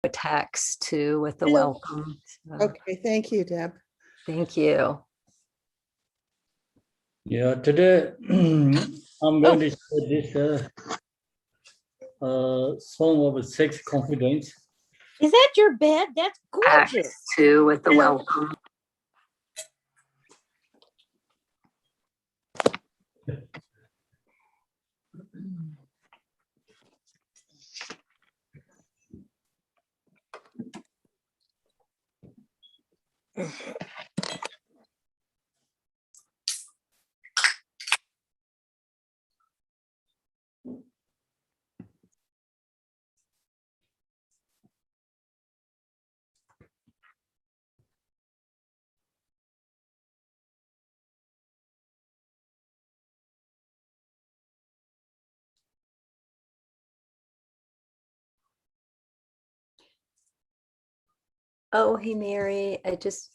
a text too with the Yeah. welcome. So, Okay, thank you, Deb. thank you. Yeah, today I'm going to share this song of sex confidence. Is that your bed? That's gorgeous. Text too with the welcome. Oh, hey, Mary, I just.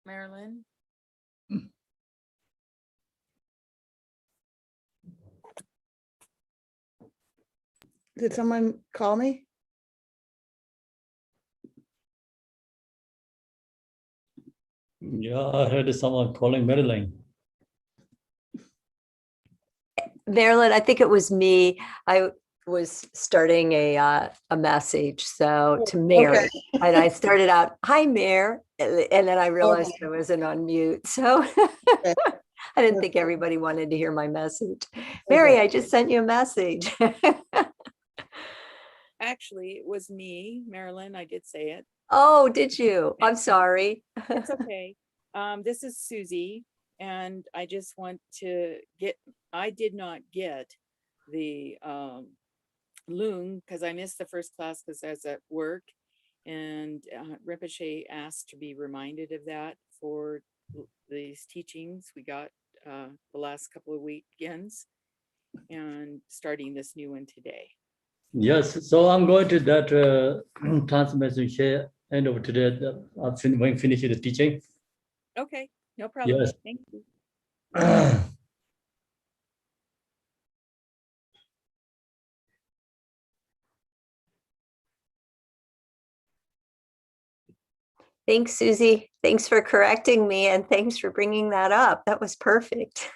Marilyn. Did someone call me? Yeah, I heard someone calling Marilyn. Marilyn, I think it was me. I was starting a message, so to Mary, Okay. and I started out, "Hi, Mare," and then I realized I wasn't on mute, so Okay. I didn't think everybody wanted to hear my message. Mary, Okay. I just sent you a message. Actually, it was me, Marilyn. I did say it. Oh, did you? I'm sorry. It's okay. This is Susie, and I just want to get, I did not get the loom because I missed the first class because I was at work, and Rinpoche asked to be reminded of that for these teachings we got the last couple of weekends, and starting this new one today. Yes, so I'm going to that transmission share end of today. When finish the teaching. Okay, no problem. Yes. Thank you. Thanks, Susie. Thanks for correcting me, and thanks for bringing that up. That was perfect.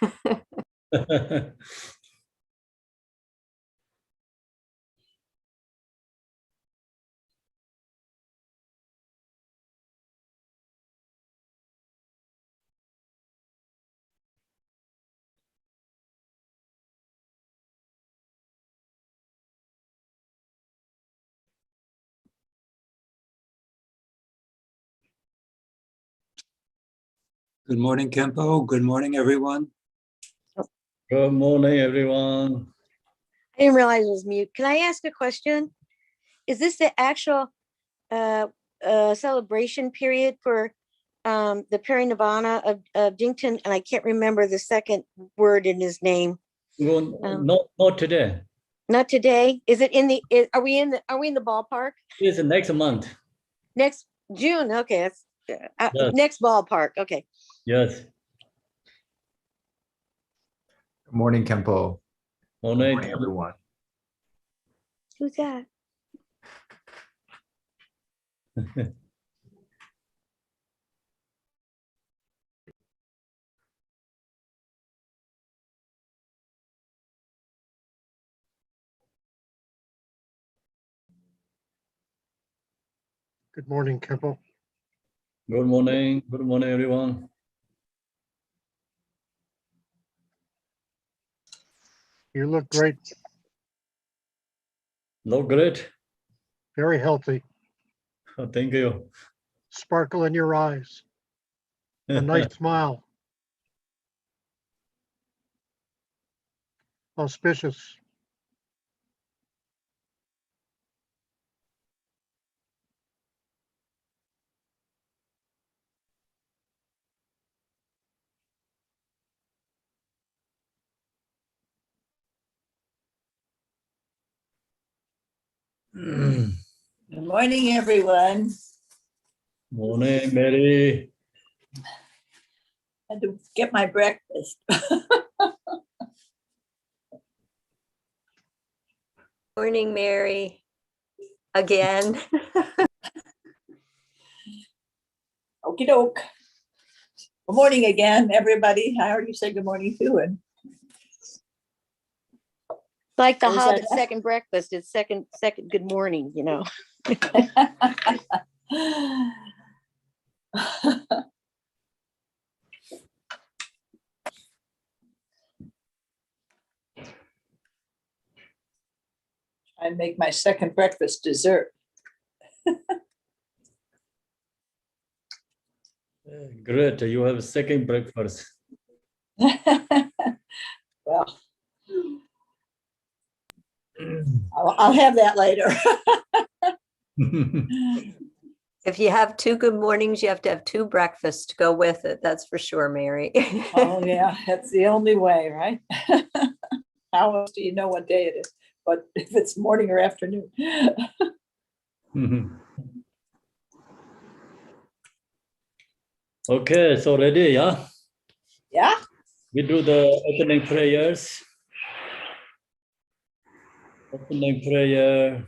Good morning, Kempo. Good morning, everyone. Good morning, everyone. I didn't realize it was mute. Can I ask a question? Is this the actual celebration period for the Parinirvana of Jigten? And I can't remember the second word in his name. Not today. Not today. Is it in the? Are we in the ballpark? It's next month. Next June. Okay, that's Yes. next ballpark. Okay. Yes. Good morning, Kempo. Good Morning. morning, everyone. Who's that? Good morning, Kempo. Good morning. Good morning, everyone. You look great, Look great. very healthy, Thank you. sparkle in your eyes, a nice smile. Auspicious. Good morning, everyone. Morning, Mary. Had to get my breakfast. Morning, Mary. Again. Okey doke. Good morning again, everybody. I already said good morning too, and Like the What was Hobbit that? second breakfast, it's second good morning, you know. I make my second breakfast dessert. Great. You have a second breakfast. Well, I'll have that later. If you have two good mornings, you have to have two breakfasts to go with it. That's for sure, Mary. Oh, yeah, that's the only way, right? How else do you know what day it is? But if it's morning or afternoon. Okay, so ready, yeah? Yeah, We do the opening prayers. Opening prayer.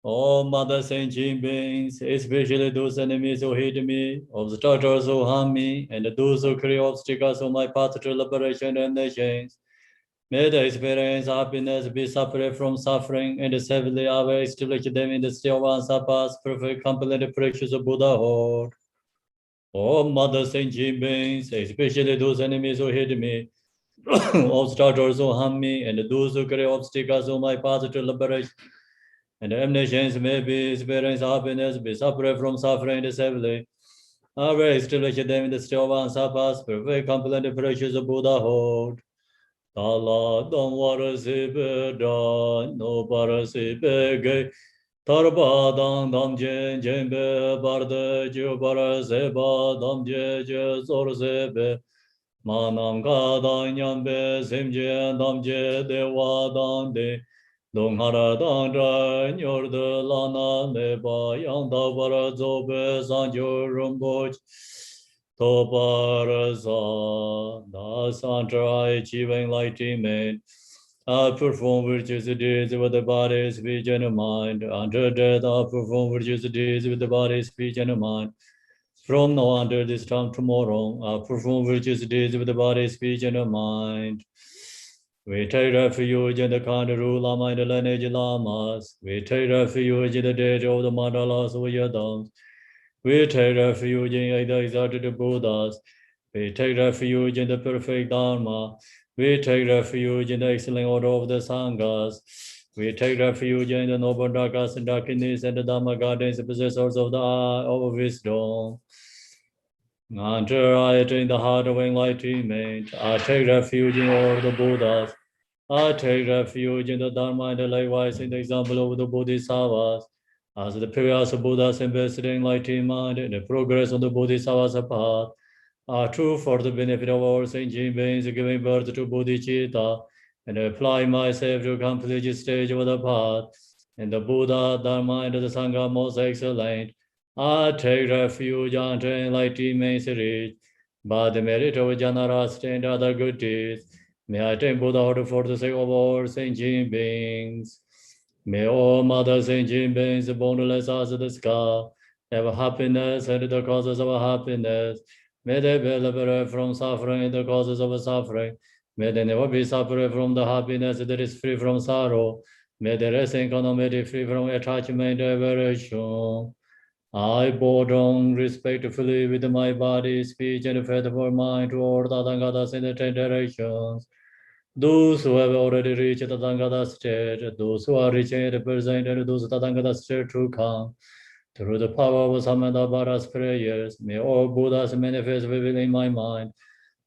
All Mother Saint beings, especially those enemies who hate me, obstructors who harm me, and those who create obstacles on my path to liberation and nations. May they experience happiness, be separate from suffering, and heavenly I will establish them in the state of Ansapas, perfect, complete, precious Buddhahood. Oh, Mother Saint beings, especially those enemies who hate me, obstructors who harm me, and those who create obstacles on my path to liberation, and nations may be experience happiness, be separate from suffering, and heavenly. I will establish them in the state of Ansapas, perfect, complete, precious Buddhahood. Tala dam varasibe da no parasibe ge tarba dam jen jembe barde ju baraseba dam je zor sebe manam ga da nyambe semje dam je dewa dam de donghara dam ra nyor de lana le ba yang da bara zobe sanjo rumboch Toparasa, Dasantra, achieving enlightenment. I perform virtuous deeds with the body, speech, and mind. Under death, I perform virtuous deeds with the body, speech, and mind. From now until this time tomorrow, I perform virtuous deeds with the body, speech, and mind. We take refuge in the kind rule of my lineage lamas. We take refuge in the dead of the mandalas of Yadams. We take refuge in the exalted Buddhas. We take refuge in the perfect dharma. We take refuge in the excellent order of the sanghas. We take refuge in the noble darkas and darkness and the dharma gardens, the possessors of the eye of wisdom. Enter I in the heart of enlightenment. I take refuge in all the Buddhas. I take refuge in the dharma and likewise in the example of the Bodhisattvas. As the previous Buddhas invested in enlightenment and the progress on the Bodhisattva's path are true for the benefit of all sentient beings, giving birth to Bodhicitta, and apply myself to complete this stage of the path, and the Buddha, Dharma, and the Sangha most excellent. I take refuge unto enlightenment reach by the merit of Janarasta and other good deeds. May I attain Buddhahood for the sake of all sentient beings. May all Mother Sentient beings, boundless as the sky, have happiness and the causes of happiness. May they be liberated from suffering and the causes of suffering. May they never be separated from the happiness that is free from sorrow. May they rest in economy free from attachment and aversion. I bow down respectfully with my body, speech, and faithful mind toward the Tathagatas in the 10 directions. Those who have already reached the Tathagata state, those who are reaching at the present, and those Tathagata state to come. Through the power of Samantabhara's prayers, may all Buddhas manifest within my mind.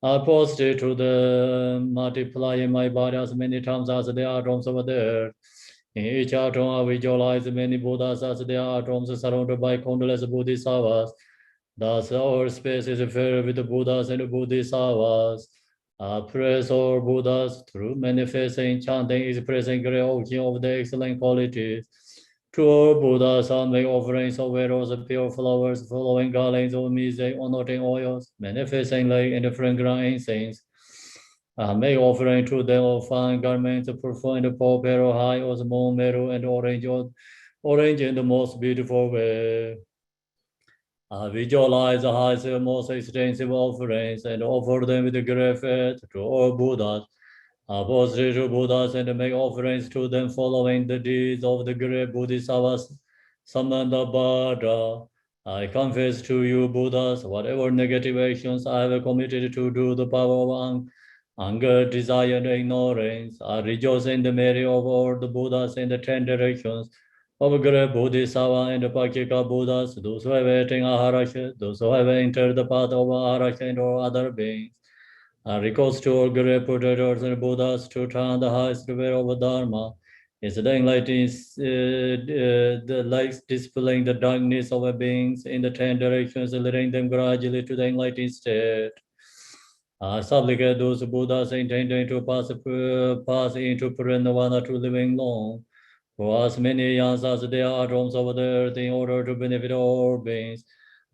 I prostrate to the multiply in my body as many times as there are atoms over the earth. In each atom I visualize many Buddhas as there are atoms surrounded by countless Bodhisattvas. Thus our space is filled with Buddhas and Bodhisattvas. I praise all Buddhas through manifesting, chanting, expressing great origin of the excellent qualities. To all Buddhas, I make offerings of arrows of pure flowers, following garlands of music, honoring oils, manifesting like in the fragrant incense. I make offering to them of fine garments, perfumed purple, high osmone, meru, and orange in the most beautiful way. I visualize the highest and most extensive offerings and offer them with great faith to all Buddhas. I prostrate to Buddhas and make offerings to them following the deeds of the great Bodhisattvas Samandabhadra. I confess to you, Buddhas, whatever negative actions I have committed to do the power of anger, desire, and ignorance. I rejoice in the merit of all the Buddhas in the 10 directions of great Bodhisattva and the Pakika Buddhas, those who have attained Aharasha, those who have entered the path of Aharasha and all other beings. I recourse to all great protectors and Buddhas to turn the highest way of Dharma. Is the enlightening, the lights dispelling the darkness of our beings in the 10 directions, leading them gradually to the enlightened state. I supplicate those Buddhas intending to pass into Parinirvana to living long, for as many years as there are atoms of the earth, in order to benefit all beings.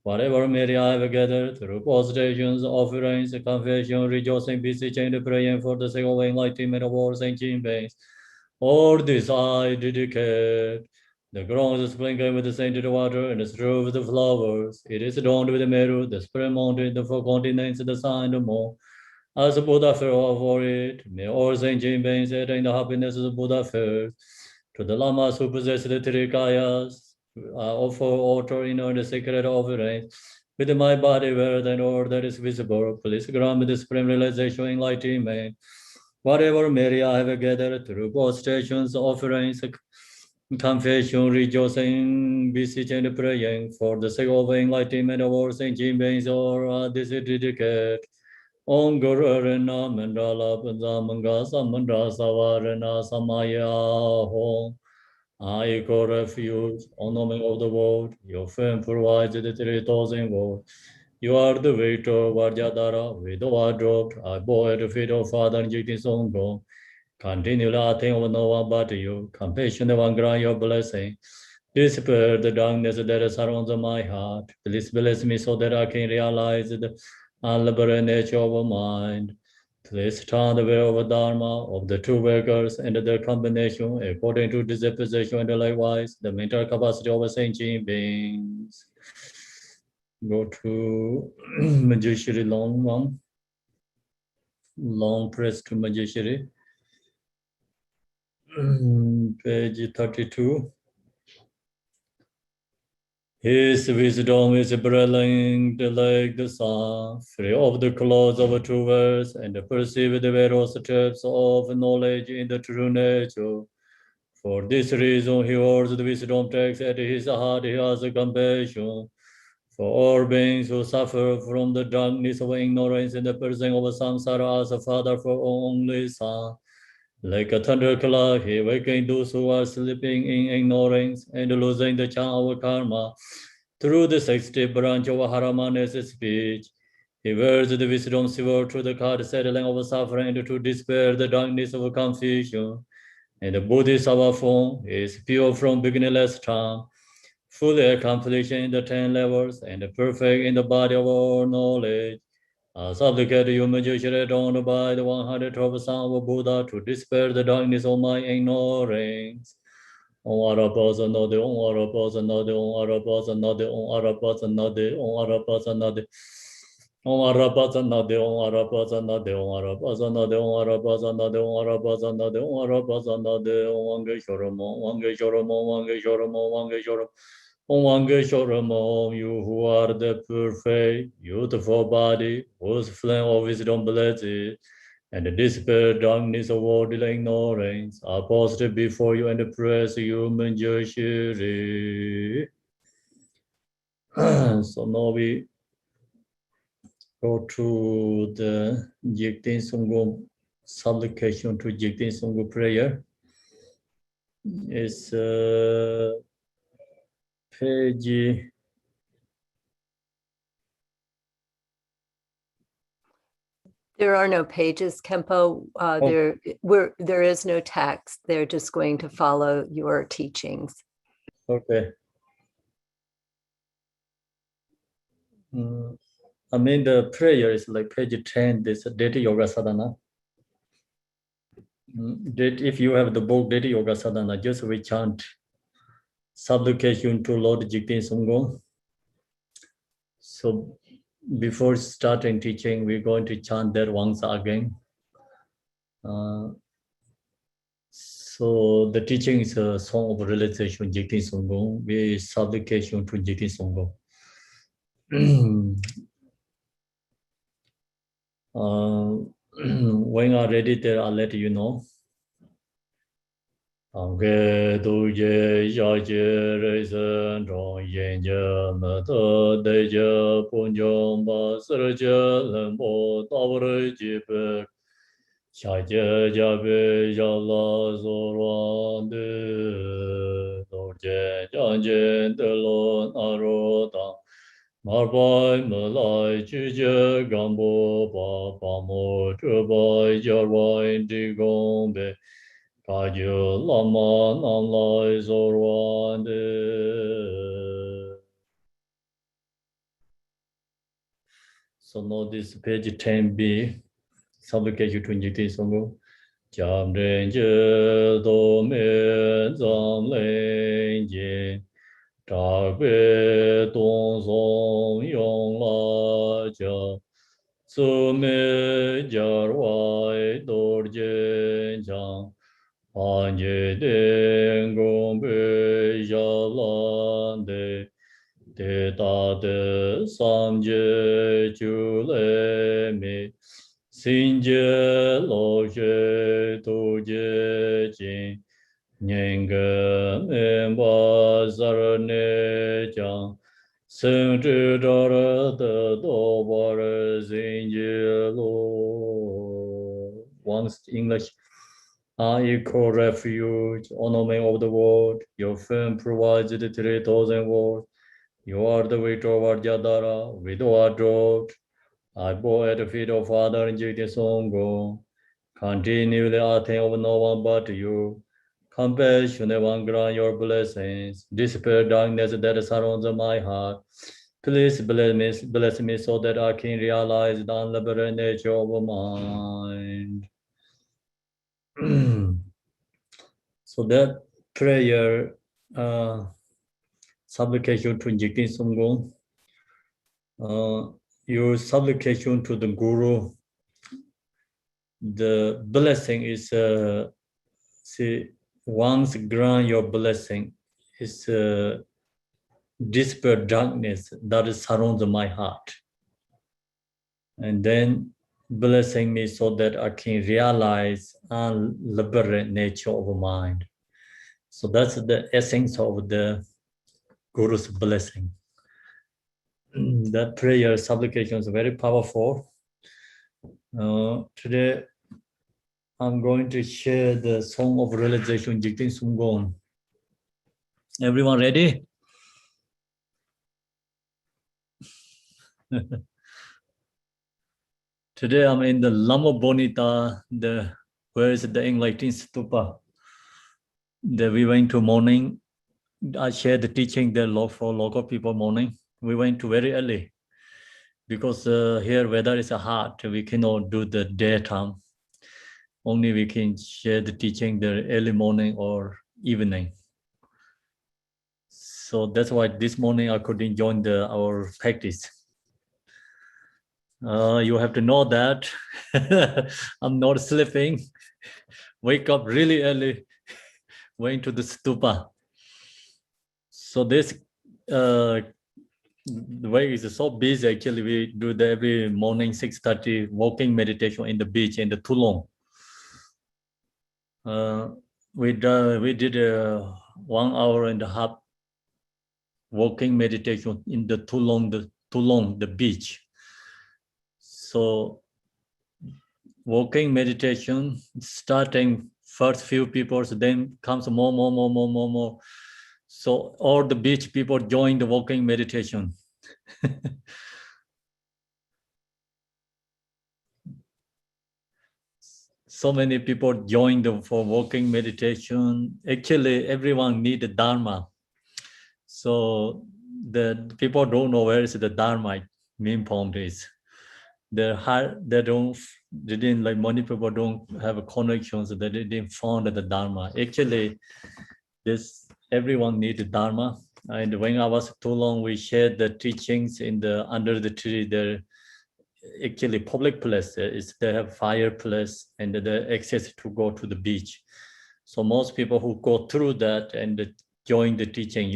Whatever merit I have gathered through prostrations, offerings, confession, rejoicing, beseeching, and praying for the sake of enlightenment of all sentient beings. All this I dedicate. The ground is sprinkled with the scented water and strewn with the flowers. It is adorned with the meru, the spring mountain, the four continents, the sun, and the moon. As the Buddha fell for it, may all sentient beings attain the happiness of the Buddha first. To the lamas who possess the three kayas, offer altar in the sacred offerings. With my body, where and all that is visible, please grant me the supreme realization, enlightenment. Whatever merit I have gathered through prostrations, offerings, confession, rejoicing, beseeching, and praying for the sake of enlightenment of all sentient beings, or this is dedicate. Om Guru Arana Mandala Panzamanga Samandra Savarana Samaya Hom. I call refuge, on the name of the world. Your fame provides the 3,000 worlds. You are the victor, Vajradhara, with the wardrobe. I bow at the feet of Father Jigten Sumgon. Continually, I think of no one but you. Compassion, one grant your blessing. Dispel the darkness that surrounds my heart. Please bless me so that I can realize the unliberated nature of mind. Please turn the way of Dharma of the two workers and their combination according to disposition and likewise the mental capacity of sentient beings. Go to Majeshri long one. Long press to Majeshri. Page 32. His wisdom is brilliant like the sun, free of the clouds of two worlds, and perceive the various steps of knowledge in the true nature. For this reason, he holds the wisdom text at his heart. He has a compassion for all beings who suffer from the darkness of ignorance and the person of samsara as a father for only son. Like a thunderclap, he awakened those who are sleeping in ignorance and losing the charm of karma. Through the 60th branch of Haramana's speech, he wears the wisdom silver through the card settling of suffering and to despair the darkness of confusion. And the Bodhisattva form is pure from beginningless time, fully accomplished in the 10 levels and perfect in the body of all knowledge. I supplicate you, Majeshri, adorned by the 112 Son of Buddha, to dispel the darkness of my ignorance. Om Arapasanade, Om Arapasanade, Om Arapasanade, Om Arapasanade, Om Arapasanade. Om Arapasanade, Om Arapasanade, Om Arapasanade, Om Arapasanade, Om Arapasanade, Om Arapasanade, Om Angeshwaramo, Om Angeshwaramo, Om Angeshwaramo, Om Angeshwaramo. Om Angeshwaramo, you who are the perfect, beautiful body, whose flame of wisdom blesses, and dispel darkness of worldly ignorance, I posted before you and praise you, Manjushri. So now we go to the Jigten Sumgon supplication to Jigten Sumgon prayer. It's page. There are no pages, Kempo. There is no text. They're just going to follow your teachings. Okay. I mean, the prayer is like page 10, this Data Yoga Sadhana. If you have the book Data Yoga Sadhana, just we chant supplication to Lord Jigten Sumgon. So before starting teaching, we're going to chant that once again. So the teaching is a song of realization, Jigten Sumgon, with supplication to Jigten Sumgon. When I'm ready there, I'll let you know. Angge du ye ya je re sen zhong yin je me de de je pun jong ba ser je len bo da bu re ji pe xia je jia be ya la zo ruan de do je jiang jian de lo na ro da mar bai me lai ji je gang bo ba ba mo zhe bai jia wai di gong bei Lama Nam Lai Zorwande. So now this page 10b, supplication to Jigten Sumgon. Jam Renje Do Me Zam Len Jin. Da Gui Dong Song Yong La Jia. Su Me Jar Wai Dor Jin Chang. Anje den gombe jalande de ta de samje chule me sinje loje toje jin nyenge memba zarne jang sen zhe zhe de do bar zinje lo. Once English. I call refuge, ornament of the world. Your fame provides the 3,000 words. You are the way toward Jadara, without drought. I bow at the feet of Father Jigten Sumgon. Continually I think of no one but you. Compassionate one, grant your blessings. Dispel darkness that surrounds my heart. Please bless me so that I can realize the unlimited nature of mind. So that prayer, supplication to Jigten Sumgon, your supplication to the Guru, the blessing is, see, once grant your blessing, is dispel darkness that surrounds my heart. And then blessing me so that I can realize and liberate nature of mind. So that's the essence of the Guru's blessing. That prayer supplication is very powerful. Today, I'm going to share the song of realization, Jigten Sumgon. Everyone ready? Today, I'm in the Lama Bonita, where is the enlightened stupa. We went to morning. I shared the teaching there for local people morning. We went to very early because here weather is hot. We cannot do the daytime. Only we can share the teaching the early morning or evening. So that's why this morning I couldn't join our practice. You have to know that I'm not sleeping. Wake up really early, went to the stupa. So this the way is so busy. Actually, we do every morning 6:30 walking meditation in the beach in the Toulon. We did 1 hour and a half walking meditation in the Toulon, the beach. So walking meditation, starting first few people, then comes more. So all the beach people join the walking meditation. So many people joined for walking meditation. Actually, everyone needs dharma. So the people don't know where is the dharma main point is. They didn't like many people don't have a connection, so they didn't found the dharma. Actually, everyone needs dharma. And when I was too long, we shared the teachings in the under the tree. There actually public place is they have fireplace and the access to go to the beach. So most people who go through that and join the teaching,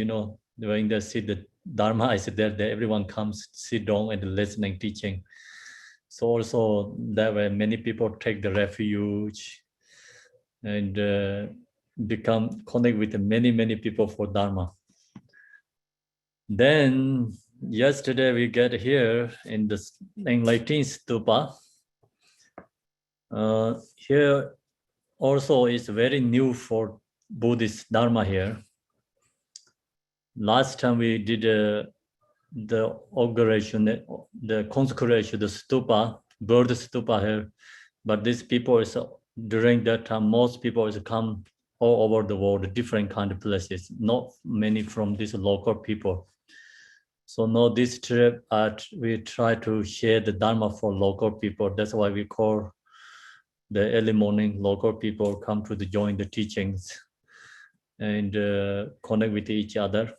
when they see the dharma is there, everyone comes sit down and listening teaching. So also that way many people take the refuge and become connect with many people for dharma. Then yesterday we get here in the enlightened stupa. Here also is very new for Buddhist dharma here. Last time we did the inauguration, the consecration, the stupa, bird stupa here. But these people is during that time, most people is come all over the world, different kind of places, not many from these local people. So now this trip, we try to share the dharma for local people. That's why we call the early morning local people come to join the teachings and connect with each other.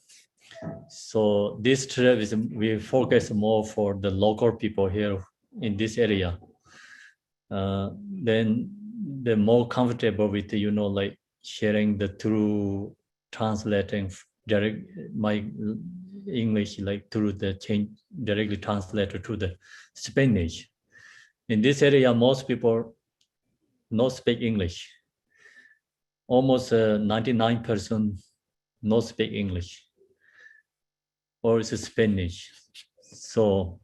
So this trip is we focus more for the local people here in this area. Then they're more comfortable with like sharing the through translating direct my English like through the change directly translated to the Spanish. In this area, most people not speak English. Almost 99% not speak English or it's Spanish. So,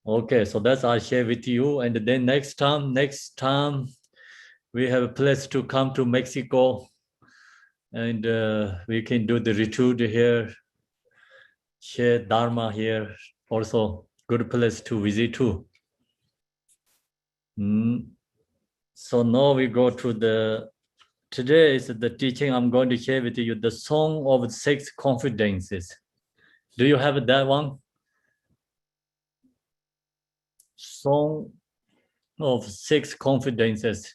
okay, so that's I share with you. And then next time we have a place to come to Mexico and we can do the retreat here, share dharma here, also good place to visit too. So now we go to today is the teaching I'm going to share with you, the Song of Six Confidences. Do you have that one? Song of Six Confidences.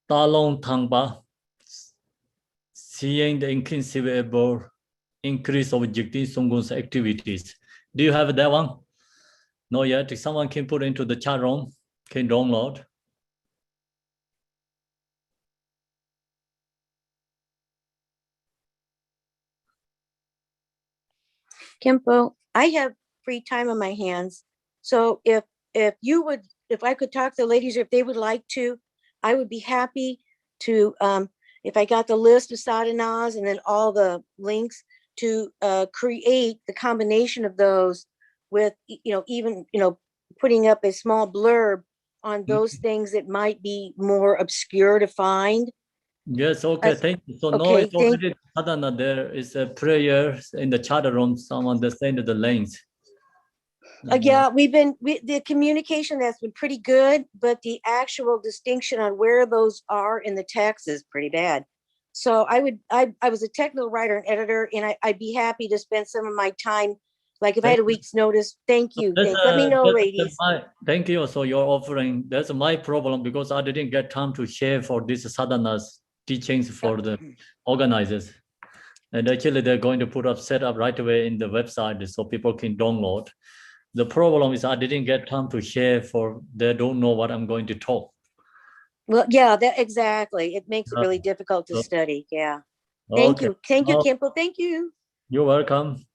Talong Tangpa, seeing the inconceivable increase of Jigten Sumgon's activities. Do you have that one? Not yet. Someone can put into the chat room, can download. Kempo, I have free time on my hands. So if I could talk to the ladies, or if they would like to, I would be happy to, if I got the list of sadhanas and then all the links to create the combination of those with, even, putting up a small blurb on those things that might be more obscure to find. Yes, okay, thank you. So now okay, it's already sadhana. There is a prayer in the chat room. Someone they send the links. Yeah, the communication that's been pretty good, but the actual distinction on where those are in the text is pretty bad. So I was a technical writer and editor, and I'd be happy to spend some of my time, like if I had a week's notice. Thank you. Thanks. Let me know, ladies. Thank you. So you're offering, that's my problem because I didn't get time to share for these sadhanas teachings for the organizers. And actually they're going to set up right away in the website so people can download. The problem is I didn't get time to share they don't know what I'm going to talk. Well, yeah, exactly. It makes it really difficult to study. Yeah. Thank you. Thank you, Kimpo. Thank you. You're welcome.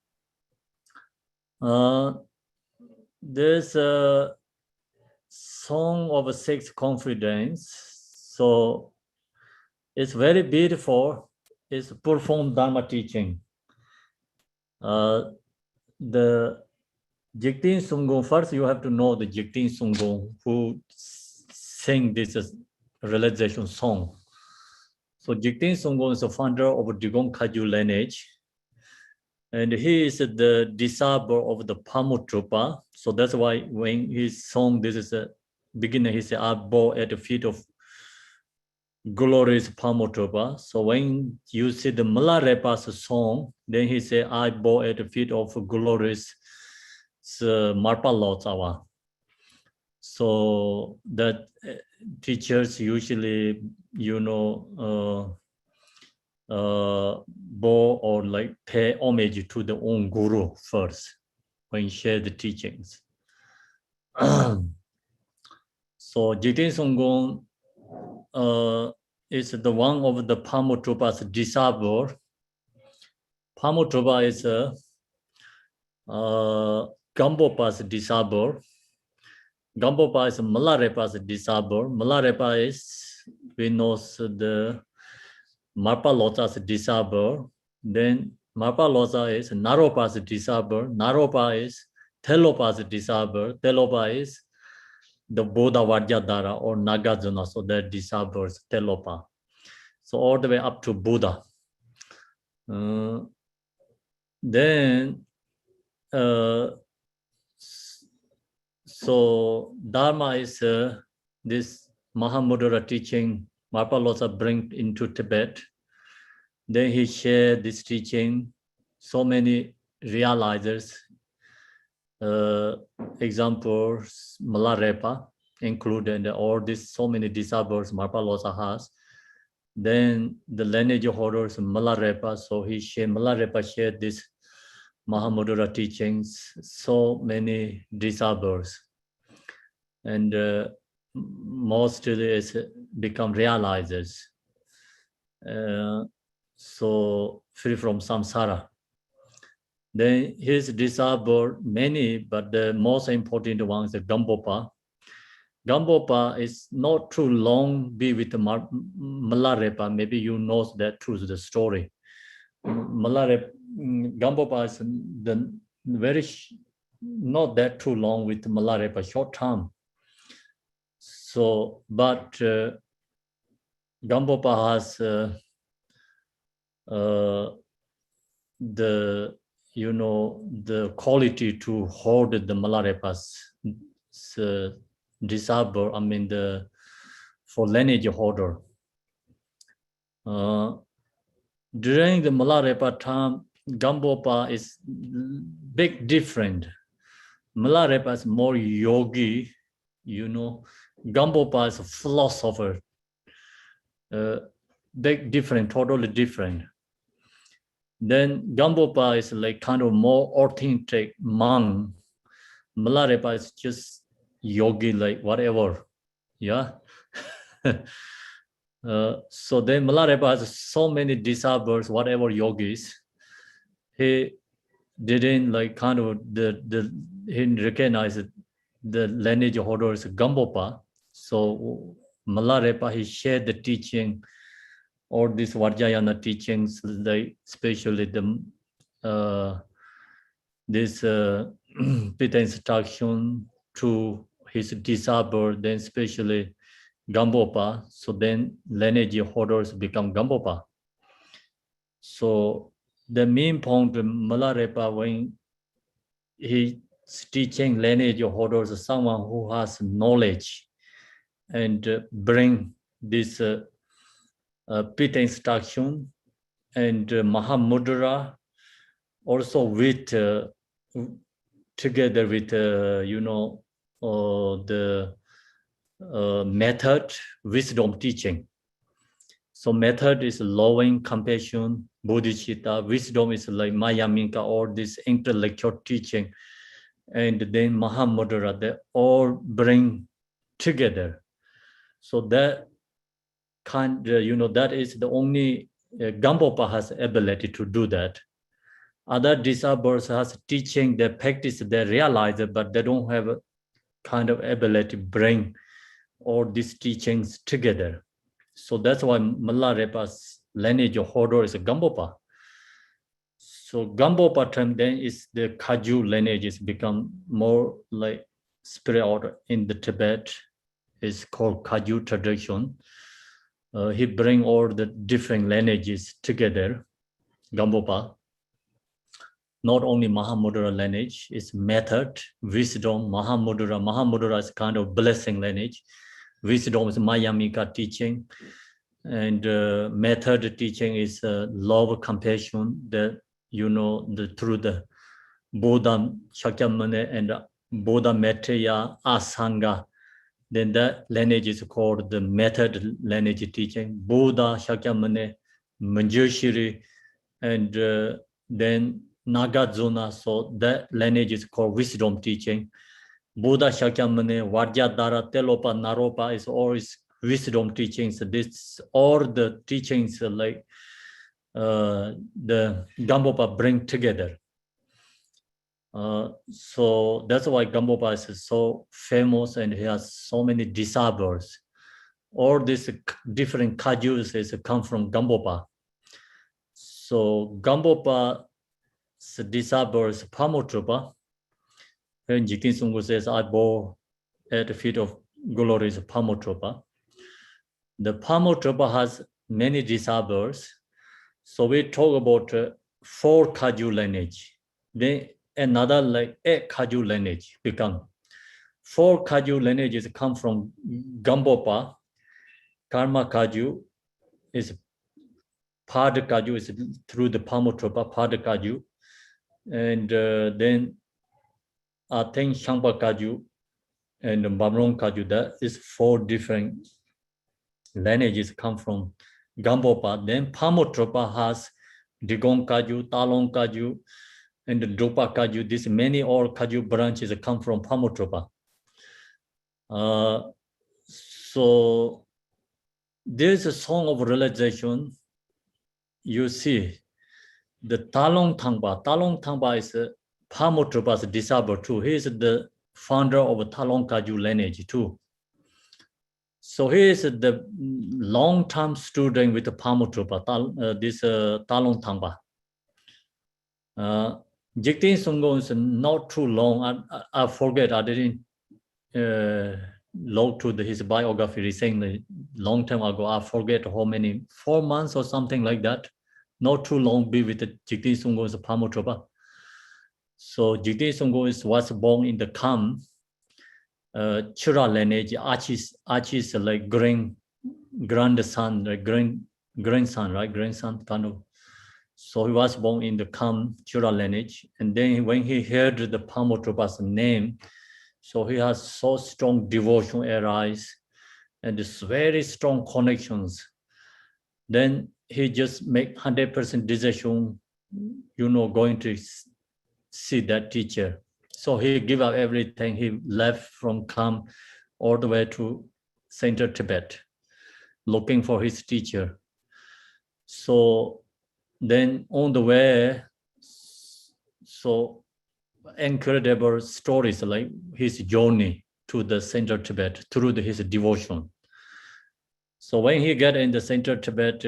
There's a Song of Six Confidence. So it's very beautiful. It's performed Dharma teaching. The Jigten Sumgon, first you have to know the Jigten Sumgon who sing this realization song. So Jigten Sumgon is the founder of Drikung Kyobpa lineage. And he is the disciple of the Kyobpa. So that's why when he sung this is a beginner, he said, I bow at the feet of glorious Pamotropa. So when you see the Malarepa's song, then he said, I bow at the feet of glorious Marpalotawa. So that teachers usually, bow or like pay homage to the own guru first when share the teachings. So Jigten Sumgon is the one of the Pamotropa's disciple. Pamotropa is Kyobpa's disciple. Kyobpa is Malarepa's disciple. Malarepa is, we know, the Marpalota's disciple. Then Marpalota is Naropa's disciple. Naropa is Telopa's disciple. Telopa is the Buddha Vajradhara or Nagarjuna, so their disciples, Telopa. So all the way up to Buddha. Then, so Dharma is this Mahamudra teaching Marpalosa bring into Tibet. Then he shared this teaching, so many realizers. Examples, Malarepa included, all these so many disciples Marpalosa has. Then the lineage holders Malarepa, so Malarepa shared this Mahamudra teachings, so many disciples, and mostly it's become realizers. So free from samsara. Then his disciple, many, but the most important one is the Kyobpa. Kyobpa is not too long be with the Malarepa. Maybe you know that through the story. Kyobpa is the not that too long with Malarepa, short time. So, but Kyobpa has the quality to hold the Malarepa's disciple, for lineage holder. During the Malarepa time, Kyobpa is big different. Malarepa is more yogi, Kyobpa is a philosopher. Big different, totally different. Then Kyobpa is like kind of more authentic monk. Malarepa is just yogi, like whatever. Yeah. So then Malarepa has so many disciples, whatever yogis. He didn't like kind of he recognized the lineage holder is Kyobpa. So Malarepa, he shared the teaching, all these Vajrayana teachings, like especially the this Pitta instruction to his disciple, then especially Kyobpa. So then lineage holders become Kyobpa. So the main point Malarepa, when he's teaching lineage holders, someone who has knowledge and bring this Pitta instruction and Mahamudra also with together with the method, wisdom teaching. So method is loving, compassion, bodhicitta. Wisdom is like Mayaminka, all this intellectual teaching. And then Mahamudra, they all bring together. So that kind, that is the only Kyobpa has ability to do that. Other disciples has teaching, they practice, they realize it, but they don't have a kind of ability to bring all these teachings together. So that's why Malarepa's lineage holder is a Kyobpa. So Kyobpa term then is the Kaju lineage is become more like spirit order in the Tibet. Is called Kaju tradition. He bring all the different lineages together, Kyobpa. Not only Mahamudra lineage, it's method, wisdom, Mahamudra. Mahamudra is kind of blessing lineage. Wisdom is Mayamika teaching. And method teaching is love, compassion, that through the Buddha Shakyamuni and Buddha Maitreya Asanga. Then that lineage is called the method lineage teaching. Buddha Shakyamuni, Manjushri, and then Nagarjuna. So that lineage is called wisdom teaching. Buddha Shakyamuni, Vajradhara, Telopa, Naropa is always wisdom teachings. This all the teachings like the Gampopa bring together. So that's why Gampopa is so famous and he has so many disciples. All these different kajus come from Gampopa. So Gampopa's disciples, Pamotrapa, when Jigten Sumgon says, I bow at the feet of glorious Pamotrapa. The Pamotrapa has many disciples. So we talk about 4 kaju lineage. Then another like 8 kaju lineage become. 4 kaju lineages come from Gampopa. Karma kaju is Pada kaju is through the Pamotrapa, Pada kaju. And then Ateng Shangpa kaju and Bamrong kaju. That is 4 different lineages come from Gampopa. Then Pamotrapa has Drikung kaju, Talong kaju, and the Drupa kaju. These many all kaju branches come from Pamotrapa. So there's a song of realization. You see, the Talong Tangpa. Talong Tangpa is Pamotrapa's disciple too. He is the founder of Talong kaju lineage too. So he is the long-term student with the Pamotrapa, this Talong Tangpa. Jigten Sumgon is not too long. I forget, I didn't log to his biography recently, long time ago. I forget how many, 4 months or something like that. Not too long be with the Jigten Sumgon's Pamotrapa. So Jigten Sumgon was born in the Kham, Chura lineage. Archie's like grandson, like grandson, right? Grandson kind of. So he was born in the Kham Chura lineage. And then when he heard the Pamotrapa's name, so he has so strong devotion arise and this very strong connections. Then he just make 100% decision, going to see that teacher. So he give up everything. He left from Kham all the way to Central Tibet, looking for his teacher. So then on the way, so incredible stories like his journey to the Central Tibet through his devotion. So when he got in the Central Tibet,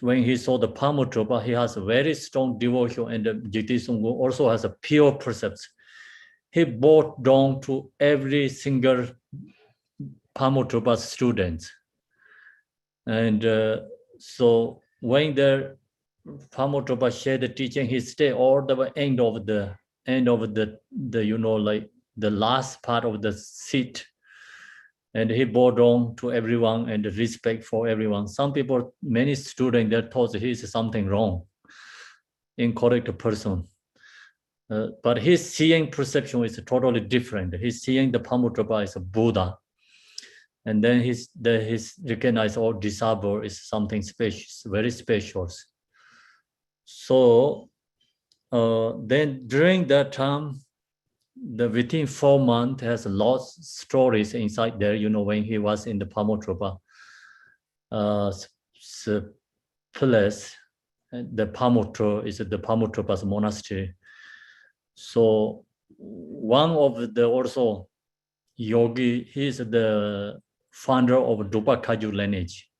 when he saw the Pamotrapa, he has a very strong devotion, and the Jigten Sumgon also has a pure perception. He brought down to every single Pamotrapa students. And so when the Pamotrapa shared the teaching, he stayed all the end of the like the last part of the seat. And he brought down to everyone and respect for everyone. Some people, many students, they thought he is something wrong, incorrect person. But his seeing perception is totally different. He's seeing the Pamotrapa as a Buddha. And then his recognized all disciple is something special, very special. So then during that time, within 4 months has lots of stories inside there, when he was in the Pamotrapa place. The Pamotra is the Pamotrapa's monastery. So one of the also yogi, he is the founder of Drupa Kaju lineage.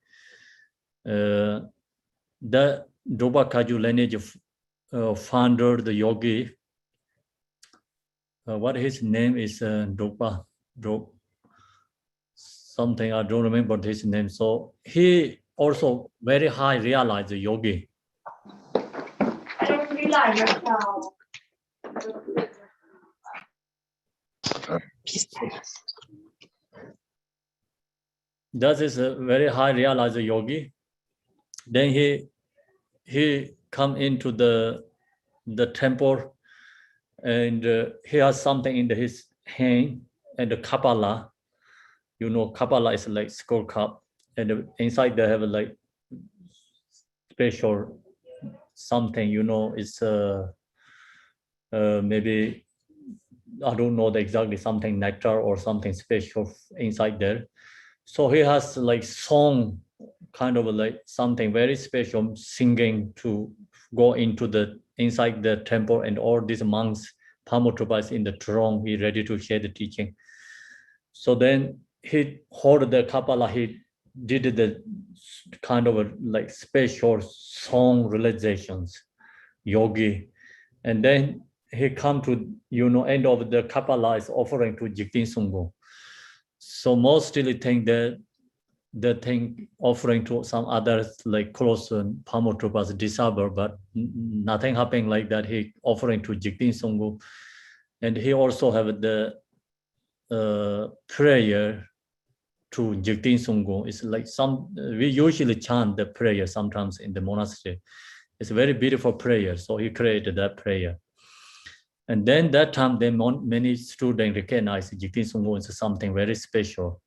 The Drupa Kaju lineage founder, the yogi, what his name is, Drupa something, I don't remember his name. So he also very high realized the yogi. that is a very high realized yogi. Then he come into the temple, and he has something in his hand, and the kapala. You know, kapala is like skull cup, and inside they have like special something. You know, it's maybe I don't know the exactly something nectar or something special inside there. So he has like song, kind of like something very special, singing to go into the inside the temple, and all these monks, Pamutropas in the throne, he ready to share the teaching. So then he hold the kapala, he did the kind of a, like special song realizations, yogi, and then he come to, you know, end of the kapala is offering to Jigten Sumgon. So mostly think that the thing offering to some others like close Pamutropas disable, but nothing happening like that. He offering to Jigten Sumgon, and he also have the prayer to Jigten Sumgon. It's like we usually chant the prayer sometimes in the monastery. It's a very beautiful prayer. So he created that prayer. And then that time, many students recognize Jigten Sumgon is something very special.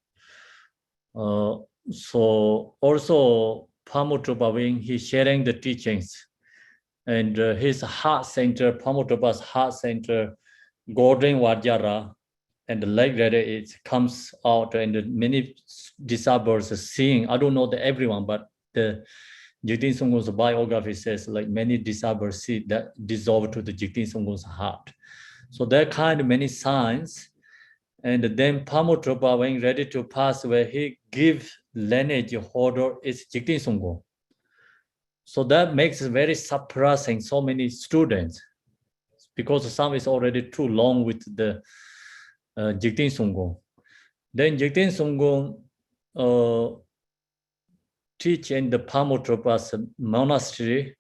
So also Pamutropa, when he's sharing the teachings, and his heart center, Pamutropa's heart center, golden Vajra, and the leg letter, it comes out, and many disciples are seeing. I don't know everyone, but the Jigten Sumgon's biography says like many disciples see that dissolve to the Jigten Sumgon's heart. So there are kind of many signs. And then Pamutropa, when ready to pass away, he gives lineage holder is Jigten Sumgon. So that makes it very surprising, so many students, because some is already too long with the Jigten Sumgon. Then Jigten Sumgon teach in the Pamutropa's monastery,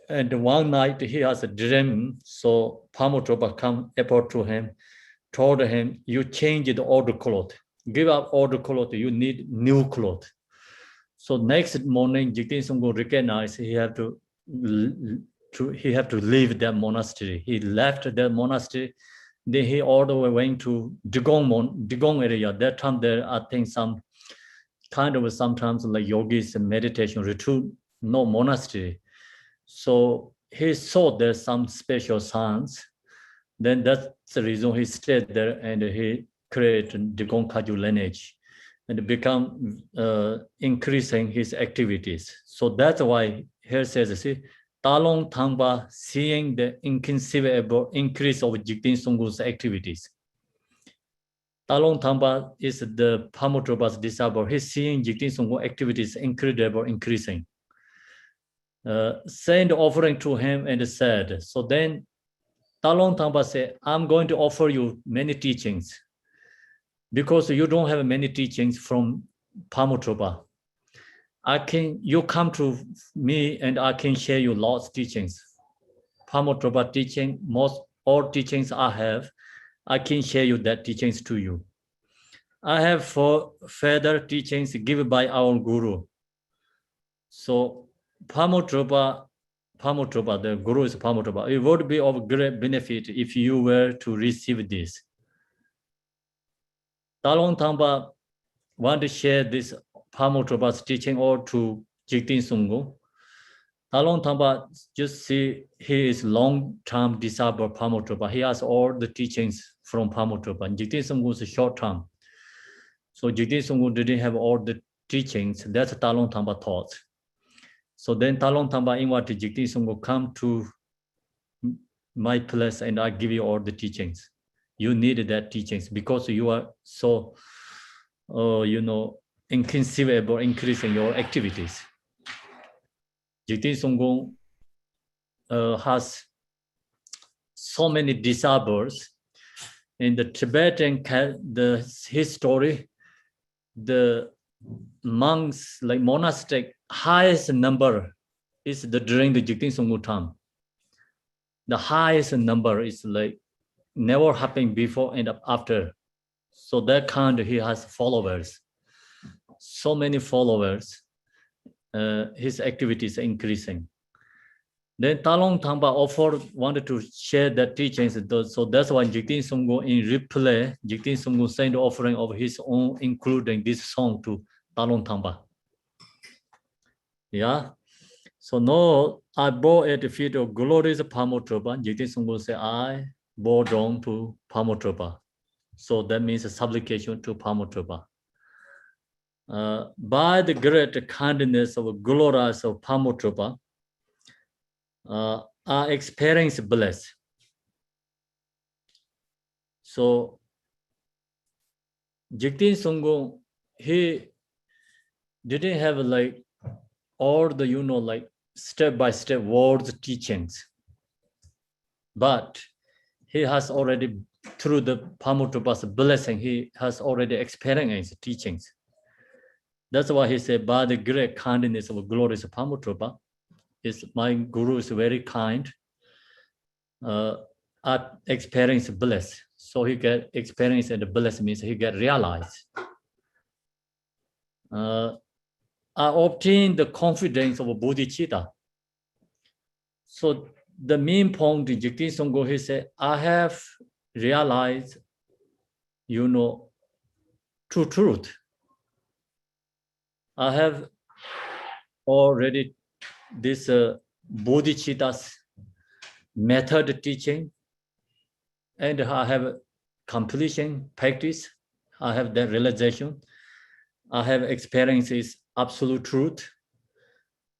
and one night he has a dream. So Pamutropa come approach to him, told him, you change the old cloth, give up old cloth, you need new cloth. So next morning, Jigten Sumgon recognized he have to leave that monastery. He left that monastery. Then he all the way went to Drikung area. That time there, I think some kind of sometimes like yogis and meditation retreat, no monastery. So he saw there's some special signs. Then that's the reason he stayed there, and he created Drikung Kyobpa lineage and become increasing his activities. So that's why here says, see, Talong Thangpa seeing the inconceivable increase of Jigten Sumgon's activities. Talong Thangpa is the Pamutropa's disciple. He's seeing Jigten Sumgon activities incredible, increasing. Sent offering to him and said, so then Talong Thangpa said, I'm going to offer you many teachings because you don't have many teachings from Pamutropa. You come to me and I can share you lots of teachings. Pamutropa teaching, all teachings I have, I can share you that teachings to you. I have 4 further teachings given by our guru. So Pamutropa, the guru is Pamutropa. It would be of great benefit if you were to receive this. Talong Thangpa want to share this Pamutropa's teaching or to Jigten Sumgon. Talong Thangpa just see he is long-term disciple of Pamutropa. He has all the teachings from Pamutropa. Jigten Sumgon is short-term. So Jigten Sumgon didn't have all the teachings. That's Talong Thangpa taught. So then Talong Thangpa invited Jigten Sumgon, come to my place and I give you all the teachings. You need that teachings because you are so, inconceivable, increasing your activities. Jigten Sumgon has so many disciples. In the Tibetan, his story, the monks, like monastic, highest number is during the Jigten Sumgon time. The highest number is like never happened before and after. So that kind he has followers. so many followers, his activities are increasing. Then Talong Tangpa wanted to share that teachings. So that's why Jigten Sumgon in replay, Jigten Sumgon sent the offering of his own, including this song to Talong Tangpa. Yeah. So now I bow at the feet of glorious Pamotropa. Jigten Sumgon said, I bow down to Pamotropa. So that means a supplication to Pamotropa. By the great kindness of glorious of Pamotropa, I experience bliss. So Jigten Sumgon, he didn't have like all the, like step-by-step words teachings. But he has already, through the Pamotropa's blessing, he has already experienced teachings. That's why he said, by the great kindness of glorious Pamotropa, my guru is very kind. I experience bliss. So he get experience, and the bliss means he get realized. I obtain the confidence of bodhicitta. So the main point in Jigten Sumgon, he said, I have realized, true truth. I have already this bodhicitta's method teaching, and I have completion practice. I have that realization. I have experiences absolute truth.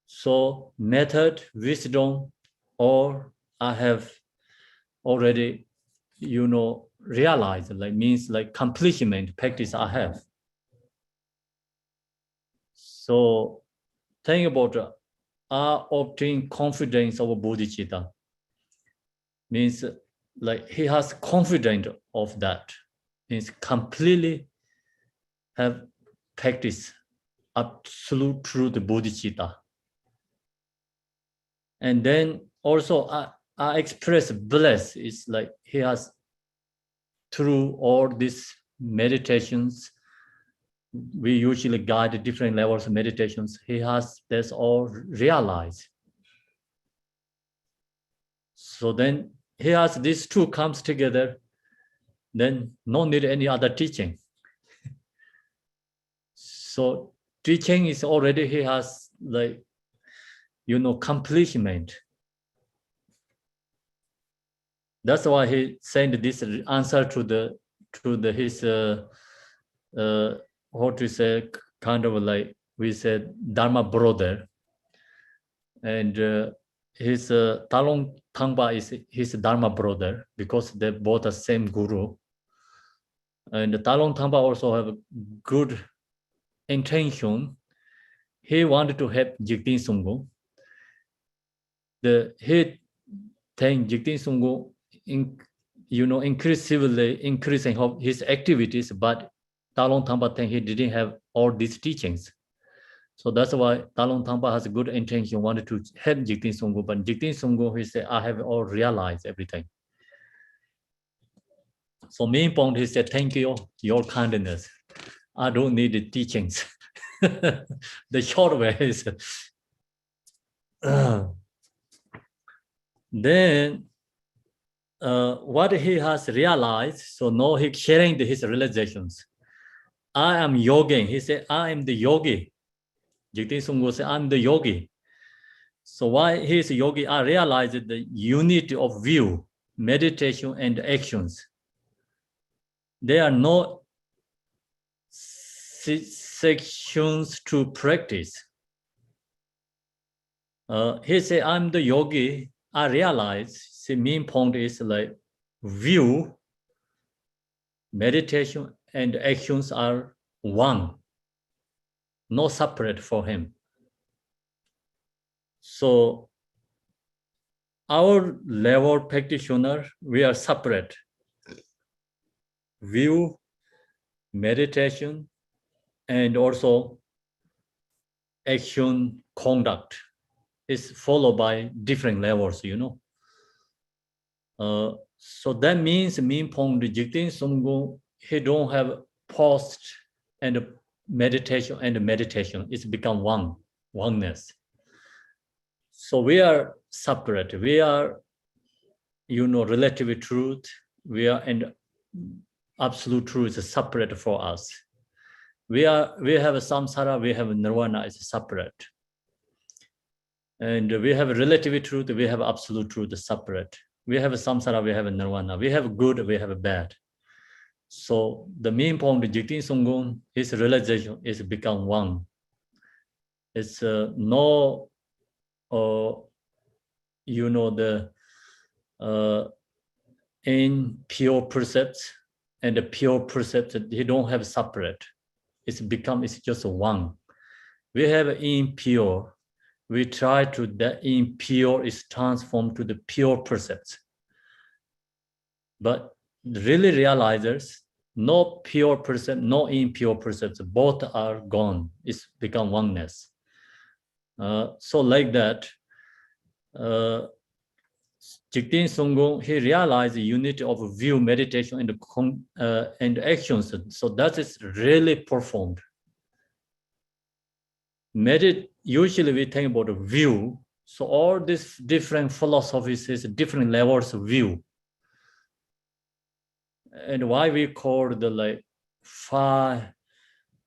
So method, wisdom, or I have already, realized, like means like completion practice I have. So think about I obtain confidence of bodhicitta. Means like he has confidence of that. Means completely have practiced absolute truth bodhicitta. And then also I express bliss. It's like he has, through all these meditations, we usually guide different levels of meditations. He has this all realized. So then he has these two comes together, then no need any other teaching. So teaching is already, he has like, completion. That's why he sent this answer to his what we say, kind of like we said dharma brother, and his Talong Tangpa is his dharma brother because they both are same guru, and Talong Tangpa also have a good intention. He wanted to help Jigten Sumgon. He think Jigten Sumgon increasing his activities, but Talong Tangpa think he didn't have all these teachings. So that's why Talong Tangpa has a good intention, wanted to help Jigten Sumgon, but Jigten Sumgon, he said, I have all realized everything. So main point, he said, thank you, your kindness. I don't need the teachings. The short way is, then what he has realized, so now he's sharing his realizations. I am yogi. He said, I am the yogi. Jigten Sumgon said, I'm the yogi. So why he is a yogi? I realized the unity of view, meditation, and actions. There are no sections to practice. He said, I'm the yogi. I realize the main point is like view, meditation, and actions are one, no separate for him. So our level practitioner, we are separate. View, meditation, and also action conduct is followed by different levels, So that means main point, Jigten Sumgon, he don't have post and meditation and meditation. It's become oneness. So we are separate. We are, relative truth. We are, and absolute truth is separate for us. We have a samsara, we have nirvana, is separate. And we have a relative truth, we have absolute truth, separate. We have a samsara, we have a nirvana. We have good, we have a bad. So the main point of Jigten Sumgon is realization is become one. It's no, in pure precepts and the pure precepts, they don't have separate. It's just one. We have impure. We try to, the impure is transformed to the pure precepts. But really realizers, no pure percept, no impure percepts, both are gone. It's become oneness. So like that, Jigten Sumgon, he realized the unity of view, meditation, and actions. So that is really profound. Usually we think about a view. So all these different philosophies is different levels of view. And why we call the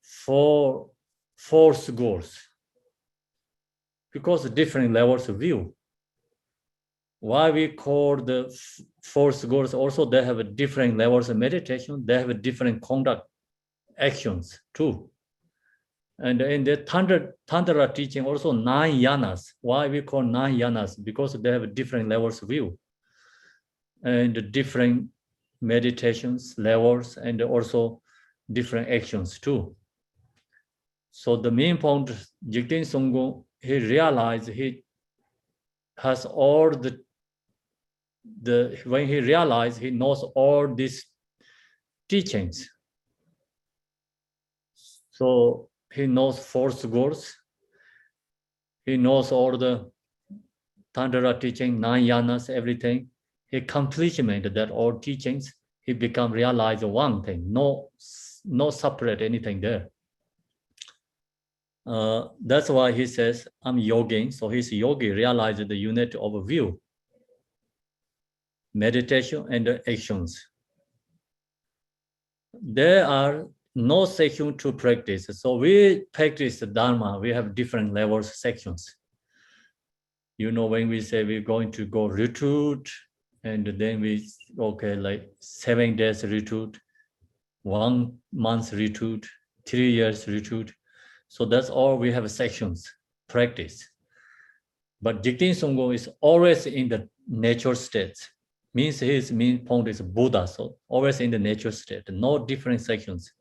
four goals? Because different levels of view. Why we call the fourth goals also, they have a different levels of meditation, they have a different conduct actions too. And in the Tantra teaching also 9 yanas. Why we call 9 yanas? Because they have different levels of view and different meditations levels and also different actions too. So the main point, Jigten Sumgon, he realized he has all when he realized he knows all these teachings. So he knows fourth goals. He knows all the Tantra teaching, 9 yanas, everything. He complemented that all teachings. He become realize one thing. No separate anything there. That's why he says, I'm yogin. So he's yogi, realized the unity of view, meditation, and actions. There are no section to practice. So we practice the dharma. We have different levels, sections. When we say we're going to go retreat, and then we, 7 days retreat, 1 month retreat, 3 years retreat. So that's all we have sections, practice. But Jigten Sumgon is always in the nature state. Means his main point is Buddha, so always in the nature state, no different sections.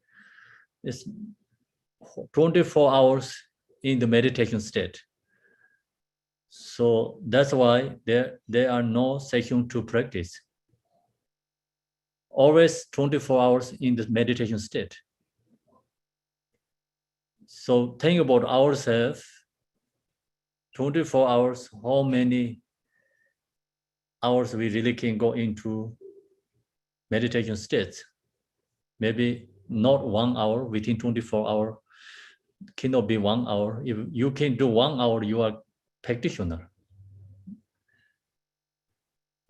It's 24 hours in the meditation state. So that's why there are no section to practice. Always 24 hours in the meditation state. So think about ourselves, 24 hours, how many hours we really can go into meditation states. Maybe not 1 hour within 24 hours, cannot be 1 hour. If you can do 1 hour, you are practitioner.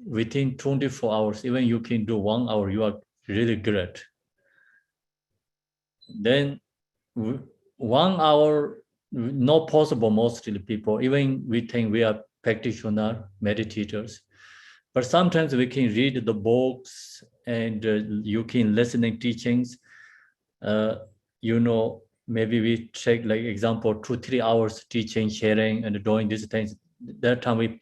Within 24 hours, even you can do 1 hour, you are really great. Then 1 hour, not possible mostly people, even we think we are practitioner, meditators. But sometimes we can read the books and you can listening teachings. Maybe we take like example 2-3 hours teaching, sharing, and doing these things. That time we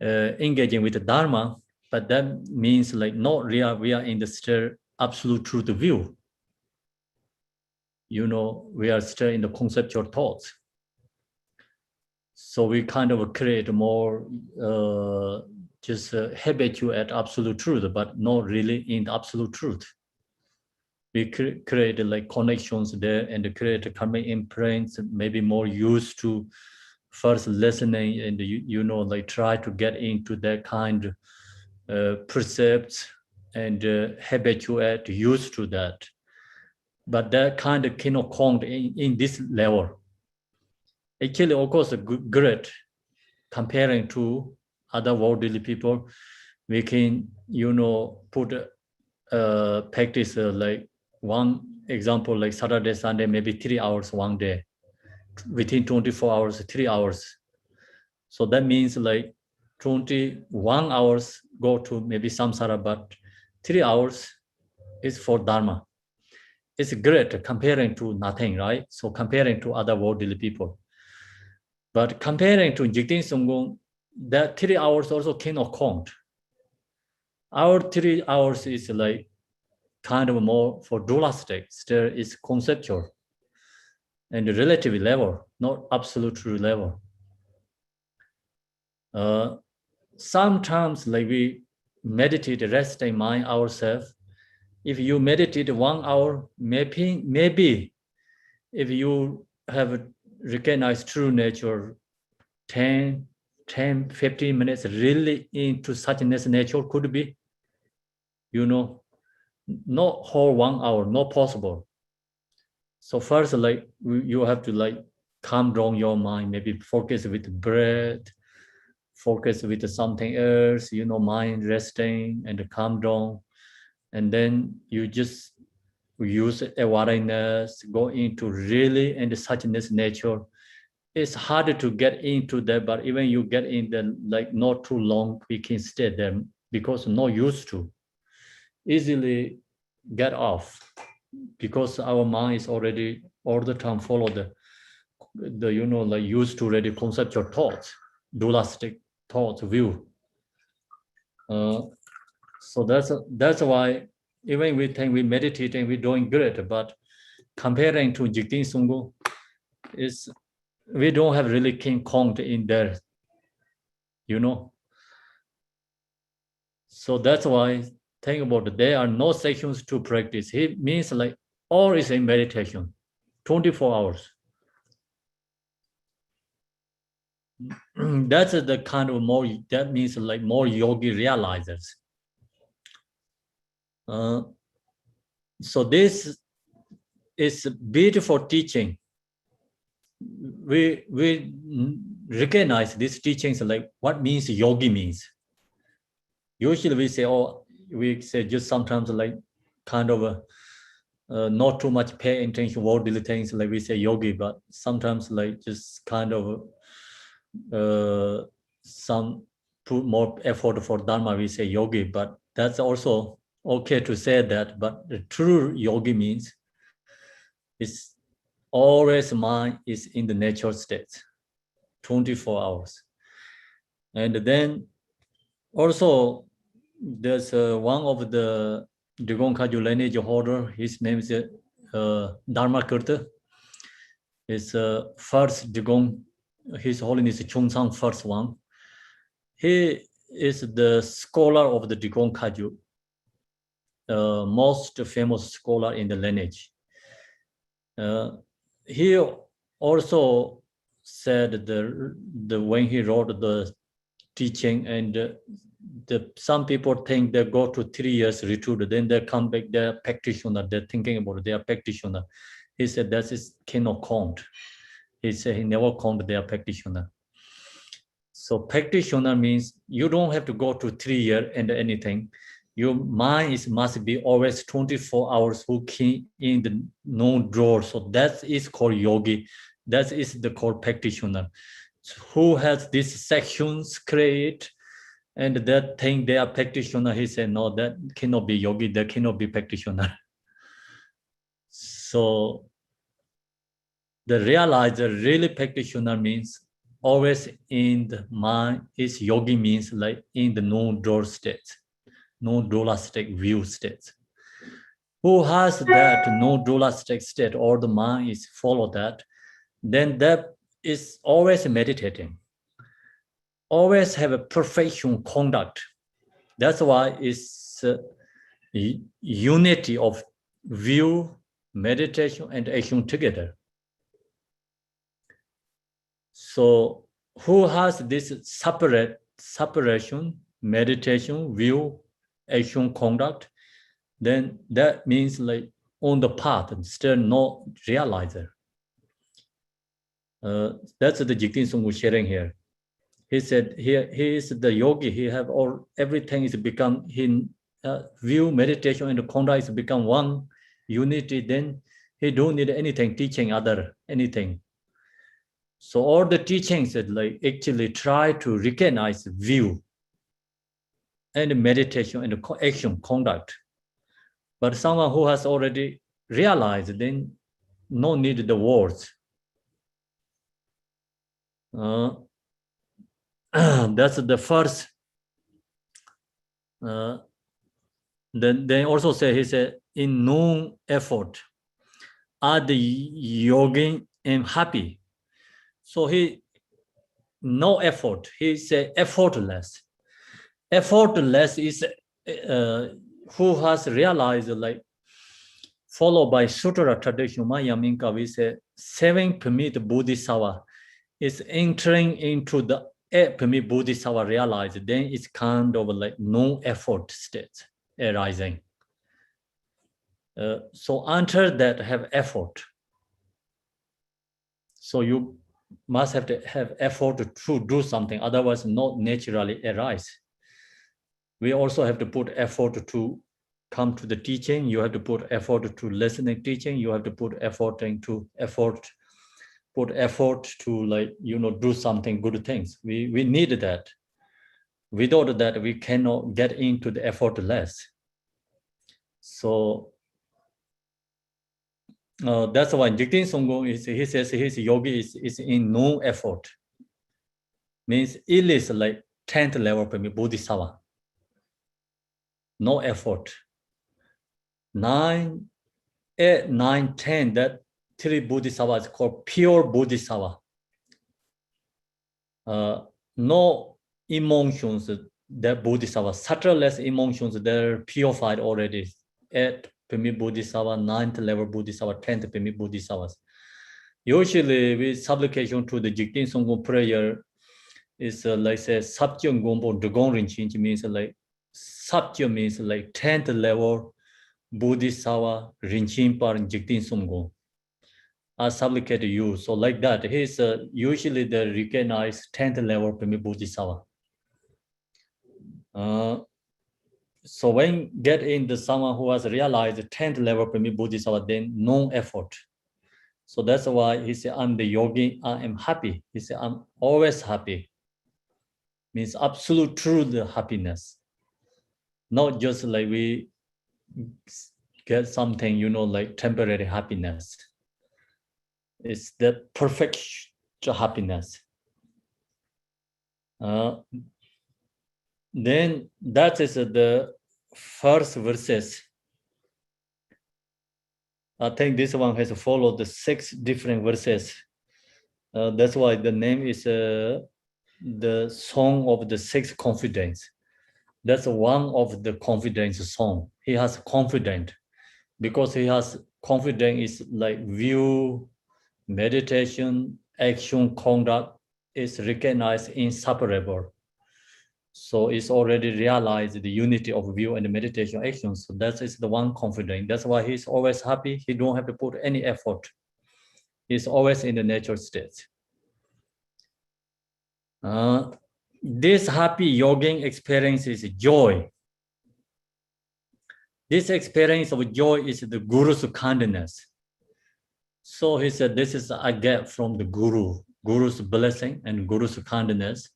engaging with the dharma, but that means like not real. We are in the still absolute truth view. We are still in the conceptual thoughts. So we kind of create more just habitual at absolute truth, but not really in the absolute truth. We create like connections there and create karmic imprints, maybe more used to first listening and like try to get into that kind of precepts and habituate used to that. but that kind of cannot count in this level. Actually, of course, great comparing to other worldly people. We can, put practice like one example, like Saturday, Sunday, maybe 3 hours one day, within 24 hours, 3 hours. So that means like 21 hours go to maybe samsara, but 3 hours is for dharma. It's great comparing to nothing, right? So comparing to other worldly people. But comparing to Jigten Sumgon, that 3 hours also cannot count. Our 3 hours is like kind of more for dualistic, still is conceptual and relative level, not absolute level. Sometimes like we meditate, resting mind ourselves. If you meditate 1 hour, maybe if you have recognized true nature, 10, 15 minutes really into such nature could be, not whole 1 hour, not possible. So first, like you have to like calm down your mind, maybe focus with breath, focus with something else, mind resting and calm down. And then you just use awareness, go into really and such nature. It's harder to get into that, but even you get in there, like not too long, we can stay there because not used to. Easily get off because our mind is already all the time follow the like used to already conceptual thoughts, dualistic thoughts, view. So that's why even we think we meditate and we're doing great, but comparing to Jigten Sumgon, is we don't have really King Kong in there, So that's why think about it, there are no sections to practice. It means like all is in meditation, 24 hours. That's the kind of more, that means like more yogi realizers. So this is beautiful teaching. We recognize these teachings like what means yogi means. Usually we say just sometimes like kind of not too much pay attention worldly things, like we say yogi, but sometimes like just kind of some put more effort for dharma, we say yogi, but that's also okay to say that. But the true yogi means it's always mind is in the natural state, 24 hours. And then also there's one of the Drikung Kyobpa lineage holder, his name is Dharma Kirta. It's first Drikung, His Holiness Chungsang, first one. He is the scholar of the Drikung Kyobpa, most famous scholar in the lineage. He also said the when he wrote the teaching, and some people think they go to 3 years retreat, then they come back, they're practitioner, they're thinking about their practitioner. He said that is cannot count. He said he never count their practitioner. So practitioner means you don't have to go to 3 years and anything. Your mind must be always 24 hours hooking in the known drawer. So that is called yogi. That is the called practitioner. Who has these sections create and that think they are practitioner? He said, no, that cannot be yogi. That cannot be practitioner. So the realizer, really practitioner means always in the mind. Is yogi means like in the non-drawer state, non-dualistic view state. Who has that non-dualistic state, or the mind is follow that, then that is always meditating, always have a perfection conduct. That's why it's unity of view, meditation, and action together. So who has this separation, meditation, view, action, conduct, then that means like on the path and still not realizer. That's the Jigten Sunggu sharing here. He said here he is the yogi. He have all everything is become in view, meditation, and conduct is become one unity. Then he don't need anything teaching other anything. So all the teachings that like actually try to recognize view and meditation and action conduct. But someone who has already realized, then no need the words. That's the first. Then they also say, he said, in no effort are the yogi am happy. So he, no effort. He said effortless. Effortless is who has realized, like, followed by Sutra tradition, Mayaminka, we say 7 permit Bodhisattva is entering into the 8 permit Bodhisattva realized, then it's kind of like no effort state arising. So under that have effort. So you must have to have effort to do something, otherwise not naturally arise. We also have to put effort to come to the teaching. You have to put effort to listening teaching. You have to put effort to like, do something good things. We need that. Without that, we cannot get into the effortless. So that's why Jigten Sunggu he says his yogi is in no effort. Means it is like 10th level Bodhisattva. No effort. 9, 8, 9, 10, that 3 Bodhisattva is called pure Bodhisattva. No emotions, that Bodhisattva, subtlest emotions, they're purified already. 8 permit Bodhisattva, 9th level Bodhisattva, 10th permit Bodhisattvas. Usually with supplication to the Jigten Sunggu prayer is like say Sabjung Gombo Drikung Rinchen means like Sabjung means like 10th level Bodhisattva Rinchen Par Jigten Sunggu. I supplicate you. So like that, he's usually the recognized 10th level permit Bodhisattva. So when get into someone who has realized 10th level permit Bodhisattva, then no effort. So that's why he said, I'm the yogi, I am happy. He said, I'm always happy. Means absolute true happiness. Not just like we get something, like temporary happiness. It's the perfect happiness. Then that is the first verses. I think this one has followed the 6 different verses. That's why the name is the Song of the 6 Confidence. That's one of the confidence song. He has confident because he has confidence is like view, meditation, action, conduct is recognized inseparable. So it's already realized the unity of view and the meditation action. So that is the one confident. That's why he's always happy. He don't have to put any effort. He's always in the natural state. This happy yogin experience is joy. This experience of joy is the Guru's kindness. So he said, this is I get from the Guru's blessing and Guru's kindness.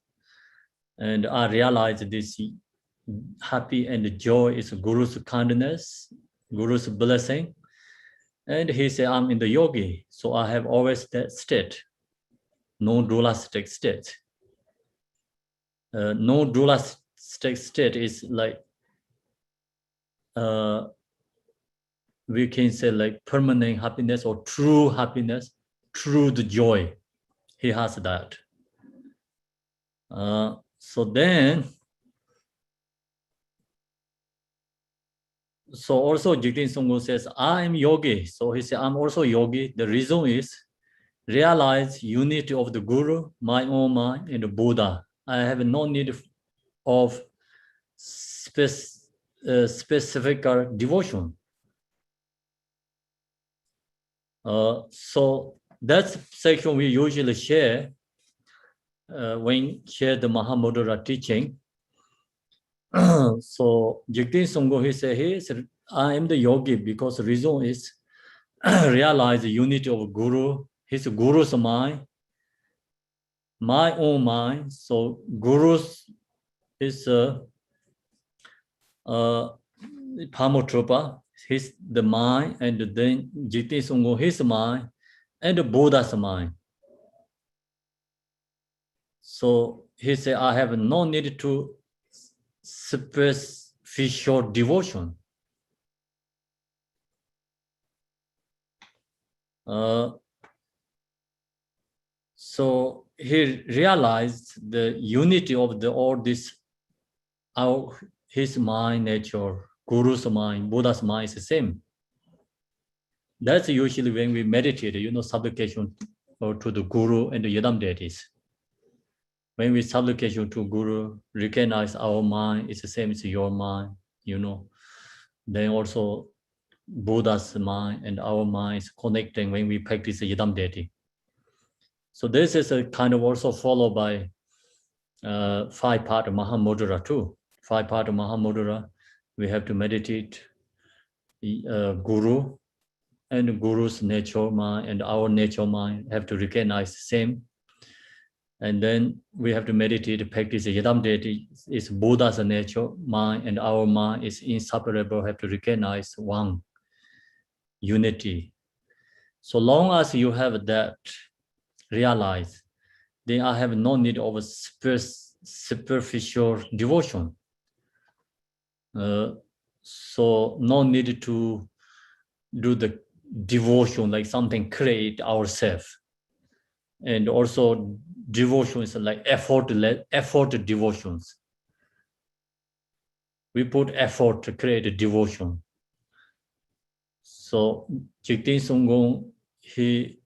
And I realized this happy and joy is Guru's kindness, Guru's blessing. And he said, I'm in the yogi. So I have always that state, no dualistic state. No dualistic state is like, we can say like permanent happiness or true happiness, true the joy. He has that. So then, so also Jigten Sunggu says, I am yogi. So he said, I'm also yogi. The reason is realize unity of the Guru, my own mind, and the Buddha. I have no need of specific devotion. So that's section we usually share when share the Mahamudra teaching. So Jigten Sumgon, he said, I am the yogi because the reason is realize the unity of Guru, his Guru's mind, my own mind. So Guru's is Pamotropa, his the mind, and then Jigten Sumgon, his mind, and the Buddha's mind. So he said, I have no need to superficial devotion. So he realized the unity of the all this, his mind, nature, Guru's mind, Buddha's mind is the same. That's usually when we meditate, supplication to the Guru and the Yadam deities. When we supplication to Guru, recognize our mind is the same as your mind, Then also Buddha's mind and our mind is connecting when we practice the Yadam deity. So this is a kind of also followed by 5-part of Mahamudra too. 5-part of Mahamudra, we have to meditate Guru and Guru's nature mind and our nature mind have to recognize the same. And then we have to meditate, practice the Yadam deity is Buddha's nature mind and our mind is inseparable, have to recognize one unity. So long as you have that realize, then I have no need of a superficial devotion. So no need to do the devotion like something create ourselves. And also devotion is like effort devotions. We put effort to create a devotion. So Jigten Sumgon, he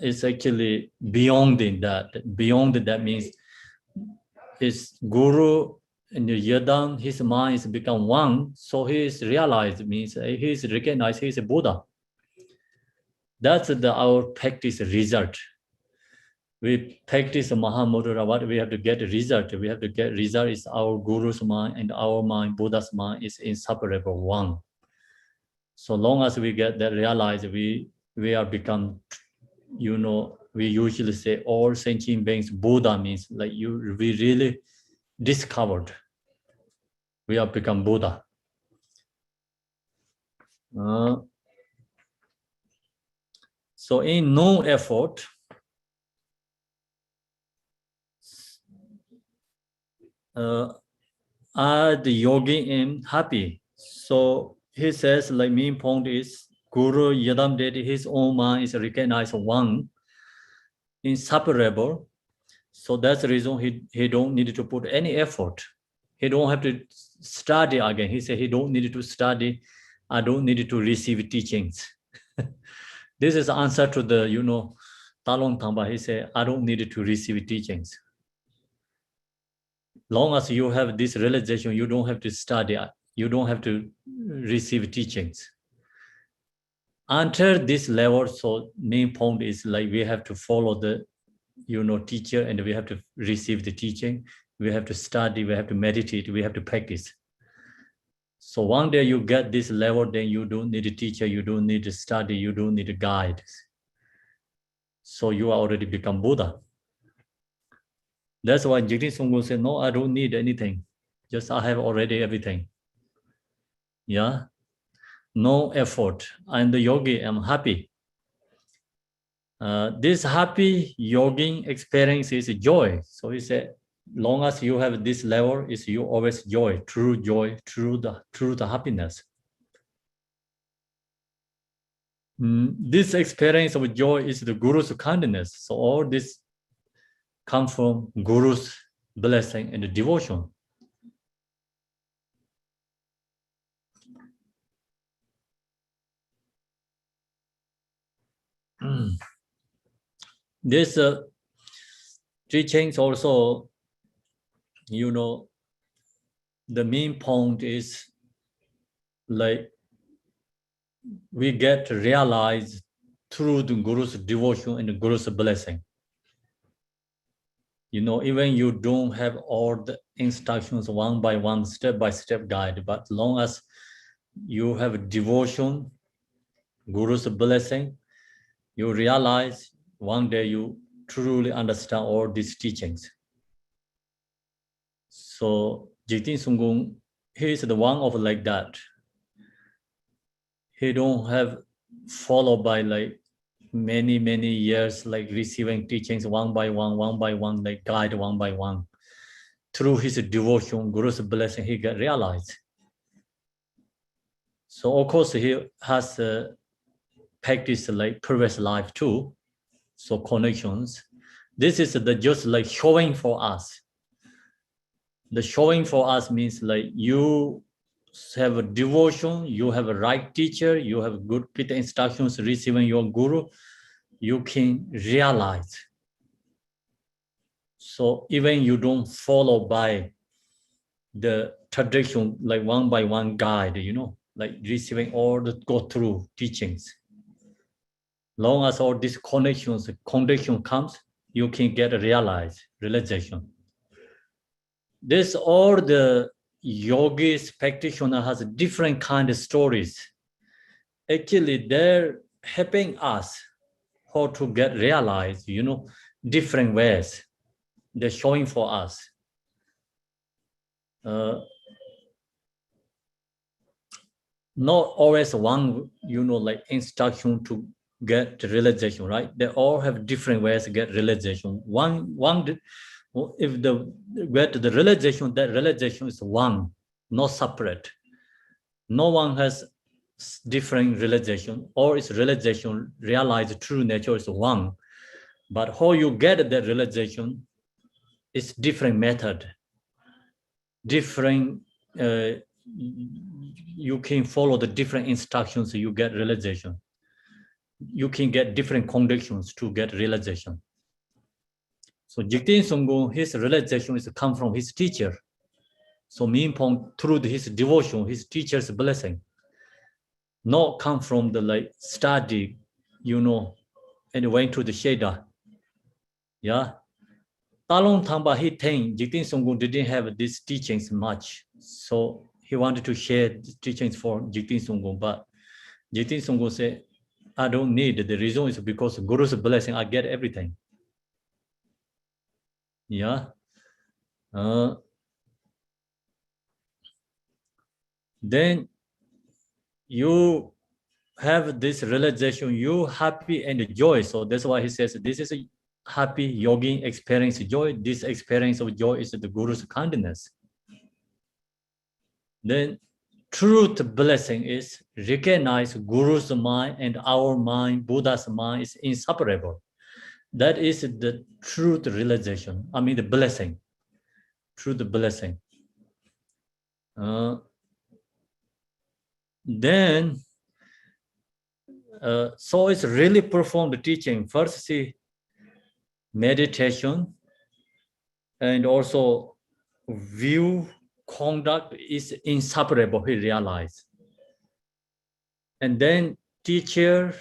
is actually beyond in that. Beyond that means his Guru and the Yadam, his mind is become one. So he is realized, means he is recognized, he is a Buddha. That's our practice result. We practice Mahamudra, what we have to get a result. We have to get result is our Guru's mind and our mind, Buddha's mind is inseparable one. So long as we get that realized, we are become, we usually say all sentient beings, Buddha means like we really discovered. We have become Buddha. So in no effort, the yogi am happy. So he says, like main point is Guru Yadam deity, his own mind is recognized one, inseparable. So that's the reason he don't need to put any effort. He don't have to study again. He said he don't need to study. I don't need to receive teachings. This is the answer to the, Talon Tamba. He said, I don't need to receive teachings. Long as you have this realization, you don't have to study. You don't have to receive teachings. Until this level, so main point is like we have to follow the, teacher and we have to receive the teaching. We have to study, we have to meditate, we have to practice. So one day you get this level, then you don't need a teacher, you don't need to study, you don't need a guide. So you already become Buddha. That's why Jigten Sumgon said, no, I don't need anything. Just I have already everything. Yeah. No effort. I'm the yogi, I'm happy. This happy yogi experience is joy. So he said, long as you have this level, is you always joy, true the happiness. This experience of joy is the Guru's kindness. So all this comes from Guru's blessing and devotion. This teachings also, the main point is like we get realized through the Guru's devotion and the Guru's blessing. You know, even you don't have all the instructions one by one, step by step guide, but long as you have devotion, Guru's blessing, you realize one day you truly understand all these teachings. So Jigten Sumgon, he is the one of like that. He don't have followed by like many years, like receiving teachings one by one, like guide one by one. Through his devotion, Guru's blessing, he got realized. So of course he has practiced like previous life too. So connections. This is the just like showing for us. The showing for us means like you have a devotion, you have a right teacher, you have good Gita instructions receiving your Guru, you can realize. So even you don't follow by the tradition, like one by one guide, you know, like receiving all the go through teachings. Long as all these connections, condition comes, you can get a realization. This all the yogis practitioner has different kind of stories. Actually, they're helping us how to get realized, you know, different ways. They're showing for us. Not always one, you know, like instruction to get realization, right? They all have different ways to get realization. One, if the get the realization, that realization is one, not separate. No one has different realization, or its realization, realized true nature is one. But how you get that realization is different method, different. You can follow the different instructions, you get realization. You can get different conditions to get realization. So Jigten Sumgon, his realization is come from his teacher. So Minpong, through his devotion, his teacher's blessing, not come from the like study, you know, and went to the Sheda. Yeah. Talong Tamba, he think Jigten Sumgon didn't have these teachings much. So he wanted to share the teachings for Jigten Sumgon, but Jigten Sumgon said, I don't need. The reason is because Guru's blessing, I get everything. Yeah. Then you have this realization, you happy and joy. So that's why he says, this is a happy yogi experience joy. This experience of joy is the Guru's kindness. Then truth blessing is recognize Guru's mind and our mind, Buddha's mind is inseparable. That is the truth realization. I mean the blessing, truth blessing. Then, so it's really profound teaching. First, see meditation, and also view conduct is inseparable. He realized, and then teacher,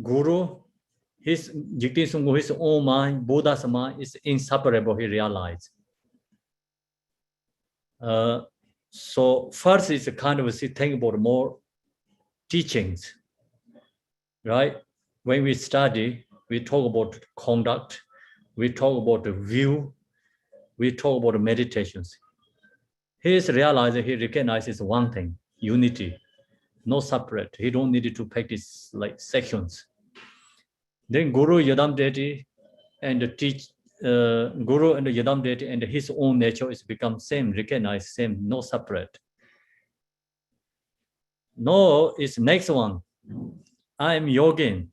Guru, his Jigten Sumgon, his own mind, Buddha's mind is inseparable. He realized. So first is a kind of think about more teachings, right? When we study, we talk about conduct, we talk about the view, we talk about the meditations. He is realizing, he recognizes one thing, unity, no separate. He don't need to practice like sections. Then Guru Yadam deity and the Guru and the Yadam deity and his own nature is become same, recognized, same, no separate. No, it's next one. I am yogin.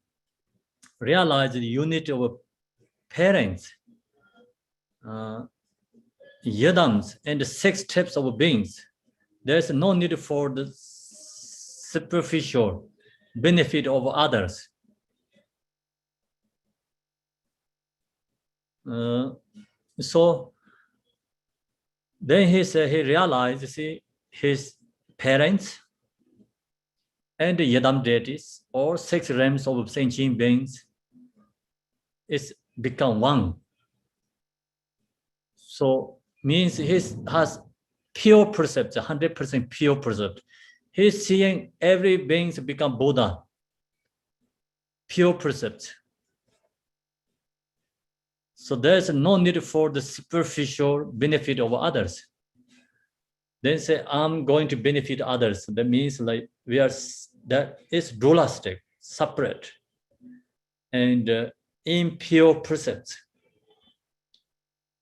Realize the unity of parents, yadams, and the 6 types of beings. There's no need for the superficial benefit of others. So then he said he realized, see, his parents, and the Yadam deities, all 6 realms of sentient beings, is become one. So means he has pure perception, 100% pure perception. He's seeing every being become Buddha, pure perception. So there's no need for the superficial benefit of others. Then say, I'm going to benefit others. That means like we are, that is dualistic, separate, and impure perception.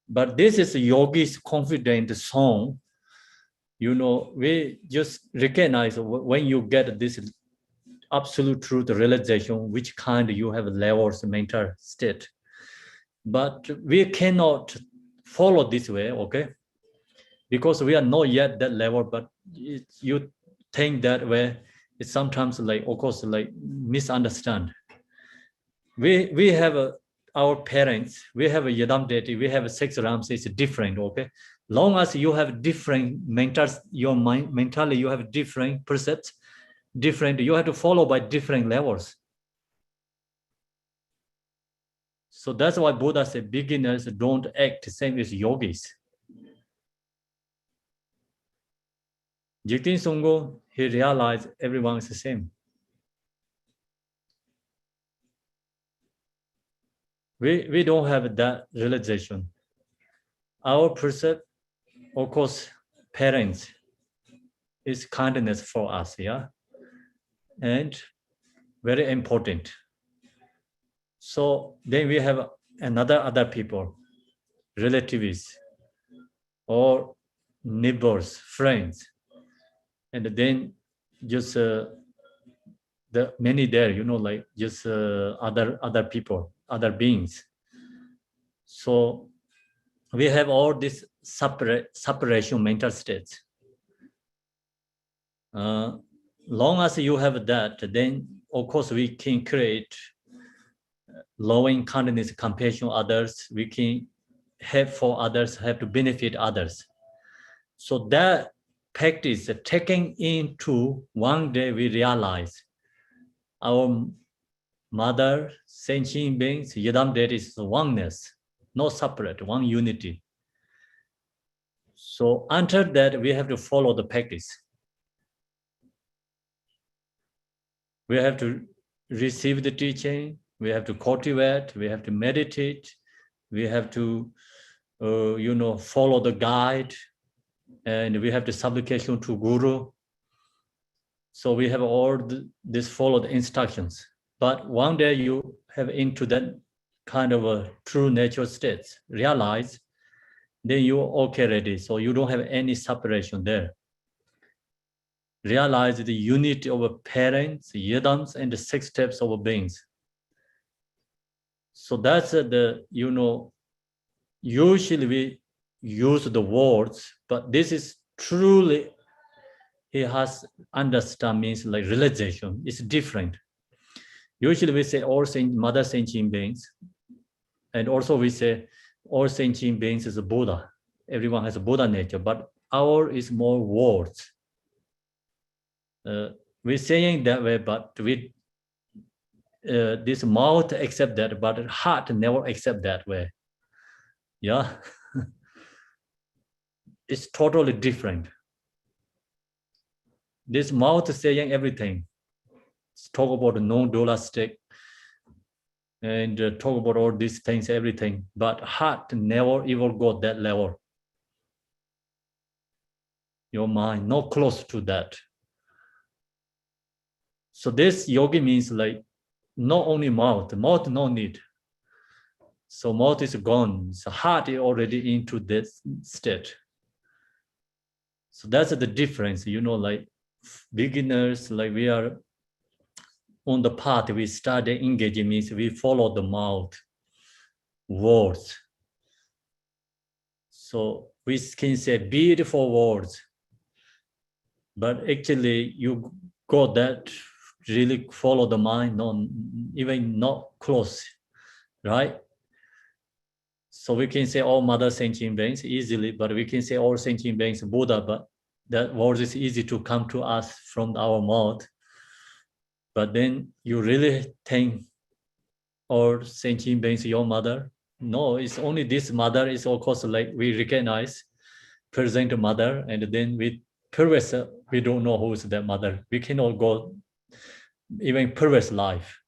But this is yogi's confident song. You know, we just recognize when you get this absolute truth realization, which kind you have levels mental state. But we cannot follow this way, okay? Because we are not yet that level, but you think that way, it's sometimes like, of course, like misunderstand. We have our parents, we have a Yadam deity, we have a 6 realms, it's different, okay? Long as you have different mental, your mind, mentally you have different percepts, different, you have to follow by different levels. So that's why Buddha said beginners don't act the same as yogis. Jigten Sumgon, he realized everyone is the same. We don't have that realization. Our percept, of course, parents is kindness for us, yeah? And very important. So then we have other people, relatives, or neighbors, friends. And then just the many there, you know, like just other people, other beings. So we have all these separation mental states. Long as you have that, then of course we can create loving kindness, compassion others. We can help for others, have to benefit others. So that practice taking into one day we realize our mother, sentient beings, Yadam deity is oneness, not separate, one unity. So until that, we have to follow the practice. We have to receive the teaching, we have to cultivate, we have to meditate, we have to, follow the guide, and we have the supplication to Guru. So we have all this follow the instructions. But one day you have into that kind of a true natural state, realize, then you're okay ready. So you don't have any separation there. Realize the unity of parents, yadams, and the 6 steps of beings. So that's usually we use the words, but this is truly, he has understand means like realization. It's different. Usually we say all mother sentient beings, and also we say all sentient beings is a Buddha. Everyone has a Buddha nature, but our is more words. We're saying that way, but we this mouth accept that, but heart never accept that way. Yeah, it's totally different. This mouth saying everything. Talk about the non-dualistic and talk about all these things, everything, but heart never even got that level. Your mind not close to that. So this yogi means like not only mouth no need. So mouth is gone. So heart is already into this state. So that's the difference, like beginners, like we are on the path, we start engaging means we follow the mouth, words. So we can say beautiful words, but actually you got that really follow the mind, even not close, right? So we can say all mother sentient beings easily, but we can say all sentient beings Buddha, but that word is easy to come to us from our mouth. But then you really think or sentient beings your mother? No, it's only this mother is of course like we recognize present mother, and then we previous we don't know who is that mother. We cannot go even previous life,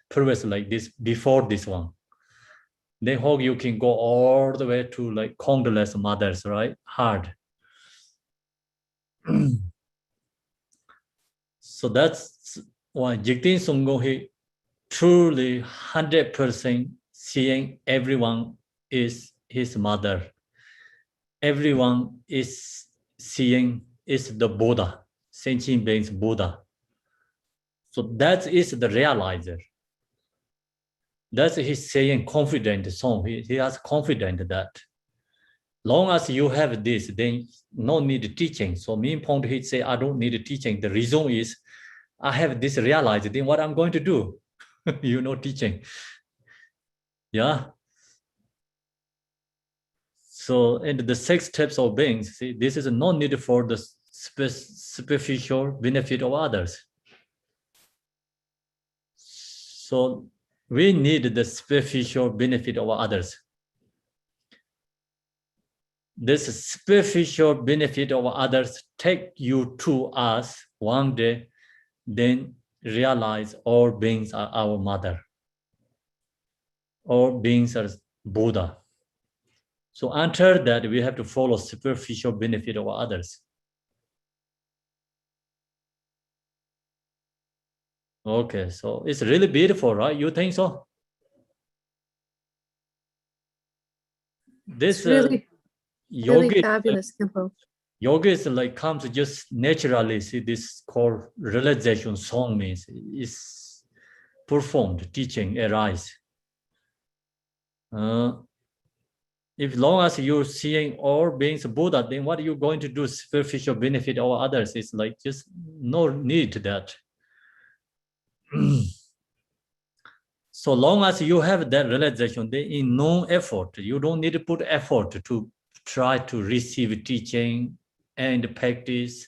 previous like this before this one. Then how you can go all the way to like countless mothers, right? Hard. So that's why Jigten Sumgon, he truly 100% seeing everyone is his mother. Everyone is seeing is the Buddha, sentient beings Buddha. So that is the realizer. That's his saying confident song. He has confident that long as you have this, then no need teaching. So main point he say, I don't need teaching. The reason is I have this realized, then what I'm going to do? You know, teaching. Yeah. So, and the 6 types of beings, see, this is no need for the superficial benefit of others. So we need the superficial benefit of others. This superficial benefit of others take you to us one day, then realize all beings are our mother. All beings are Buddha. So until that, we have to follow superficial benefit of others. Okay, so it's really beautiful, right? You think so? This It's really yogi, fabulous, Kimpo. yoga is like comes just naturally. See, this called realization song means is performed, teaching arise. If long as you're seeing all beings Buddha, then what are you going to do? Superficial benefit of others? It's like just no need to that. So long as you have that realization, then in no effort, you don't need to put effort to try to receive teaching and practice.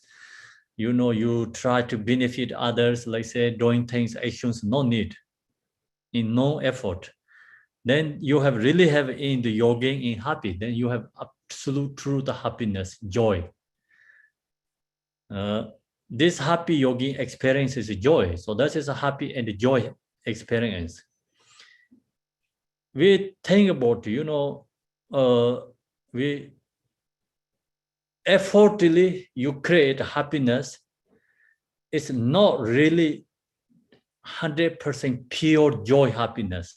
You know, you try to benefit others, like say doing things, actions, no need. In no effort. Then you have really have in the yoga in happy, then you have absolute truth happiness, joy. This happy yogi experience is joy. So that is a happy and joy experience. We think about, you know, we effortlessly you create happiness. It's not really 100% pure joy happiness.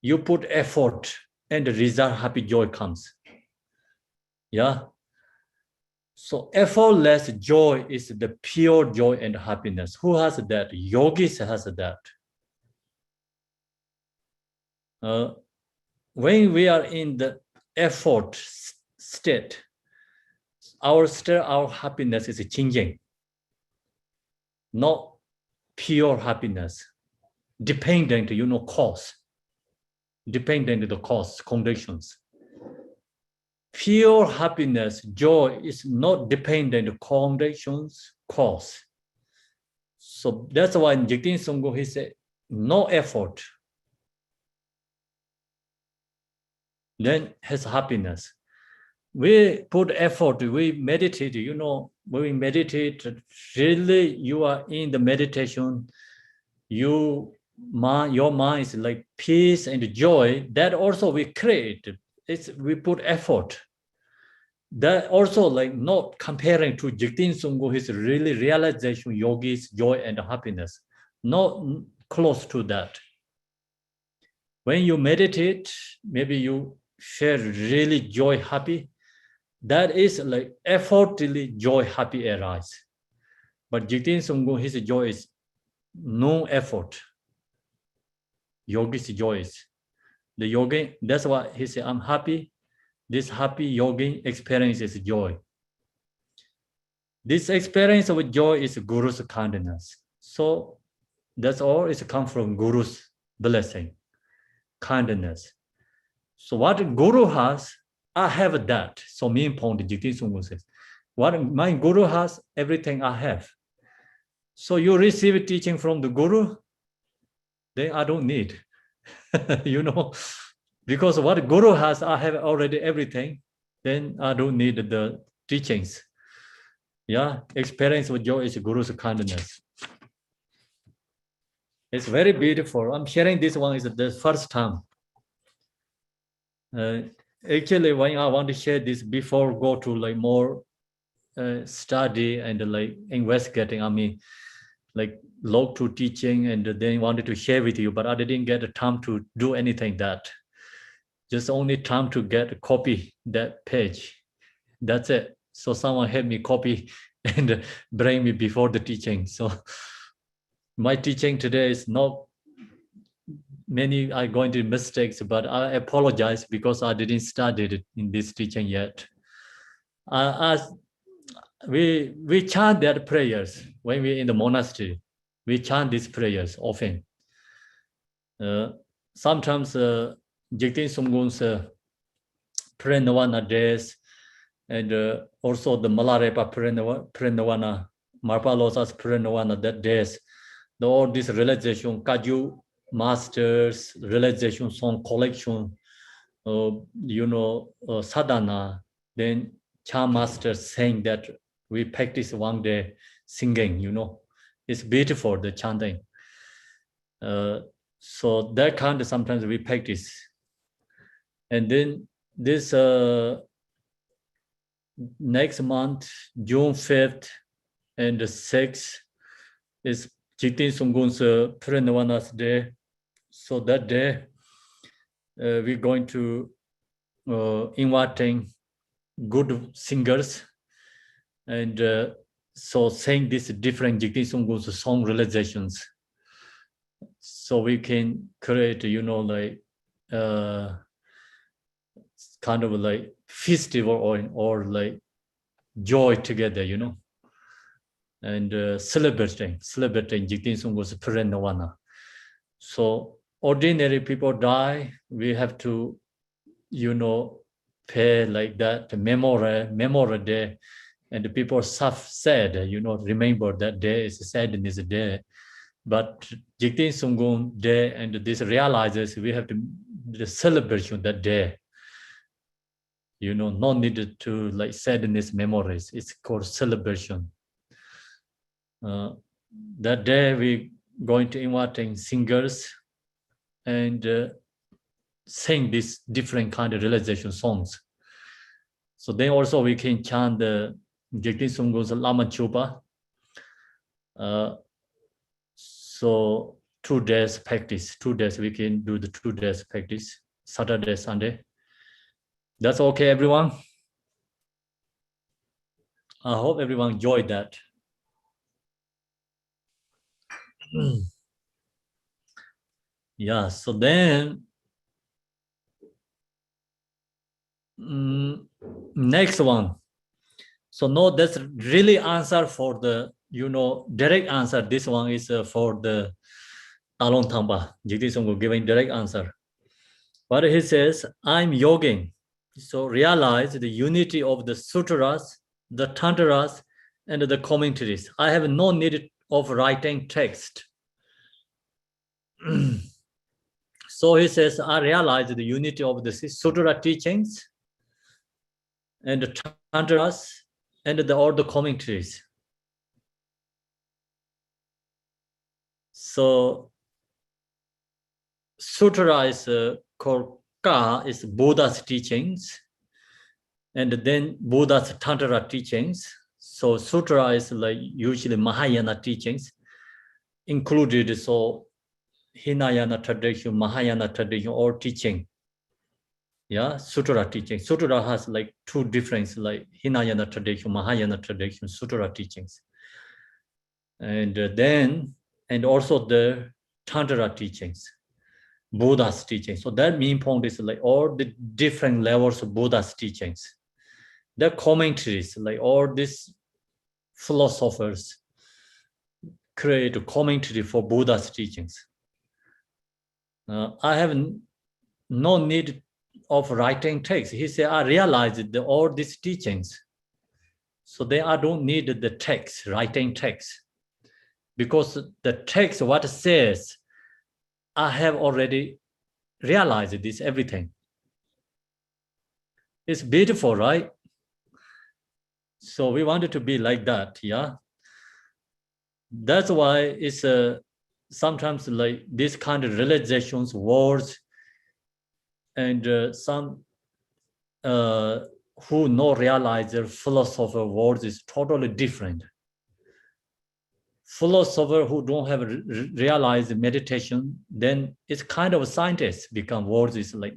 You put effort and the result happy joy comes. Yeah. So effortless joy is the pure joy and happiness. Who has that? Yogis has that. When we are in the effort state, our happiness is changing. Not pure happiness. Dependent, you know, cause. Dependent on the cause, conditions. Pure happiness, joy is not dependent on conditions, cause. So that's why in Jigten Sumgon, he said, no effort. Then has happiness. We put effort, we meditate, you know, when we meditate, really you are in the meditation, your mind is like peace and joy. That also we create. We put effort. That also like not comparing to Jigten Sumgon, his really realization, yogis, joy and happiness. Not close to that. When you meditate, maybe you feel really joy, happy. That is like effortlessly joy, happy arise. But Jigten Sumgon, his joy is no effort. Yogi's joy is. The yogi, that's why he said, I'm happy. This happy yogi experience is joy. This experience of joy is Guru's kindness. So that's all is come from Guru's blessing, kindness. So what Guru has, I have that. So main point, Jigten Sumgon says, what my Guru has, everything I have. So you receive teaching from the guru, then I don't need, you know, because what guru has, I have already everything, then I don't need the teachings. Yeah, experience with joy is guru's kindness. It's very beautiful. I'm sharing this one is the first time. Actually, when I want to share this before go to like more study and like investigating, I mean, like log to teaching and then wanted to share with you, but I didn't get the time to do anything that. Just only time to get a copy that page. That's it. So someone help me copy and bring me before the teaching. So my teaching today is not many are going to mistakes, but I apologize because I didn't study it in this teaching yet. As we chant that prayers when we're in the monastery. We chant these prayers often. Sometimes Jigten Sumgon's Prenavana days, and also the Malarepa Prenavana, Marpalosa's Prenavana that days, all this realization, Kaju masters, realization song collection, sadhana, then Cha masters saying that we practice one day singing, it's beautiful, the chanting. So that kind of sometimes we practice. And then this next month, June 5th and the 6th is Jigten Sumgon's Prenavana's day. So that day, we're going to inviting good singers and so saying this different Jigten Sumgon's song realizations. So we can create, like kind of like festival or like joy together, and celebrating Jigten Sumgon's Prenavana. So ordinary people die, we have to, pay like that memorial day, and the people sad, remember that day is sadness day. But Jigten Sumgon day and this realizes we have to the celebration that day. Not needed to like sadness memories. It's called celebration. That day we going to inviting singers and sing these different kind of realization songs. So then also we can chant the Jigten Sumgon's Lama Chopa. So 2 days practice, 2 days we can do the 2 days practice, Saturday, Sunday. That's okay, everyone. I hope everyone enjoyed that. Yeah, so then next one. So no, that's really answer for the, direct answer. This one is for the Talon Thamba, Jigten Sumgon giving direct answer. But he says, I'm yoging. So realize the unity of the sutras, the tantras, and the commentaries. I have no need of writing text. So he says, I realize the unity of the sutra teachings and the tantras and all the commentaries. So sutra is called Ka, is Buddha's teachings, and then Buddha's tantra teachings. So sutra is like usually Mahayana teachings included. So Hinayana tradition, Mahayana tradition, or teaching. Yeah, sutra teaching. Sutra has like 2 different, like Hinayana tradition, Mahayana tradition, sutra teachings. And and also the tantra teachings, Buddha's teachings. So that main point is like all the different levels of Buddha's teachings. The commentaries, like all these philosophers create a commentary for Buddha's teachings. I have no need of writing text. He said, I realized that all these teachings, so I don't need the text, writing text. because the text, what it says, I have already realized this, everything. It's beautiful, right? So we wanted to be like that, yeah? That's why it's sometimes like this kind of realizations, words, and some who know realizer, philosopher words is totally different. Philosopher who don't have realized meditation, then it's kind of a scientist become words is like,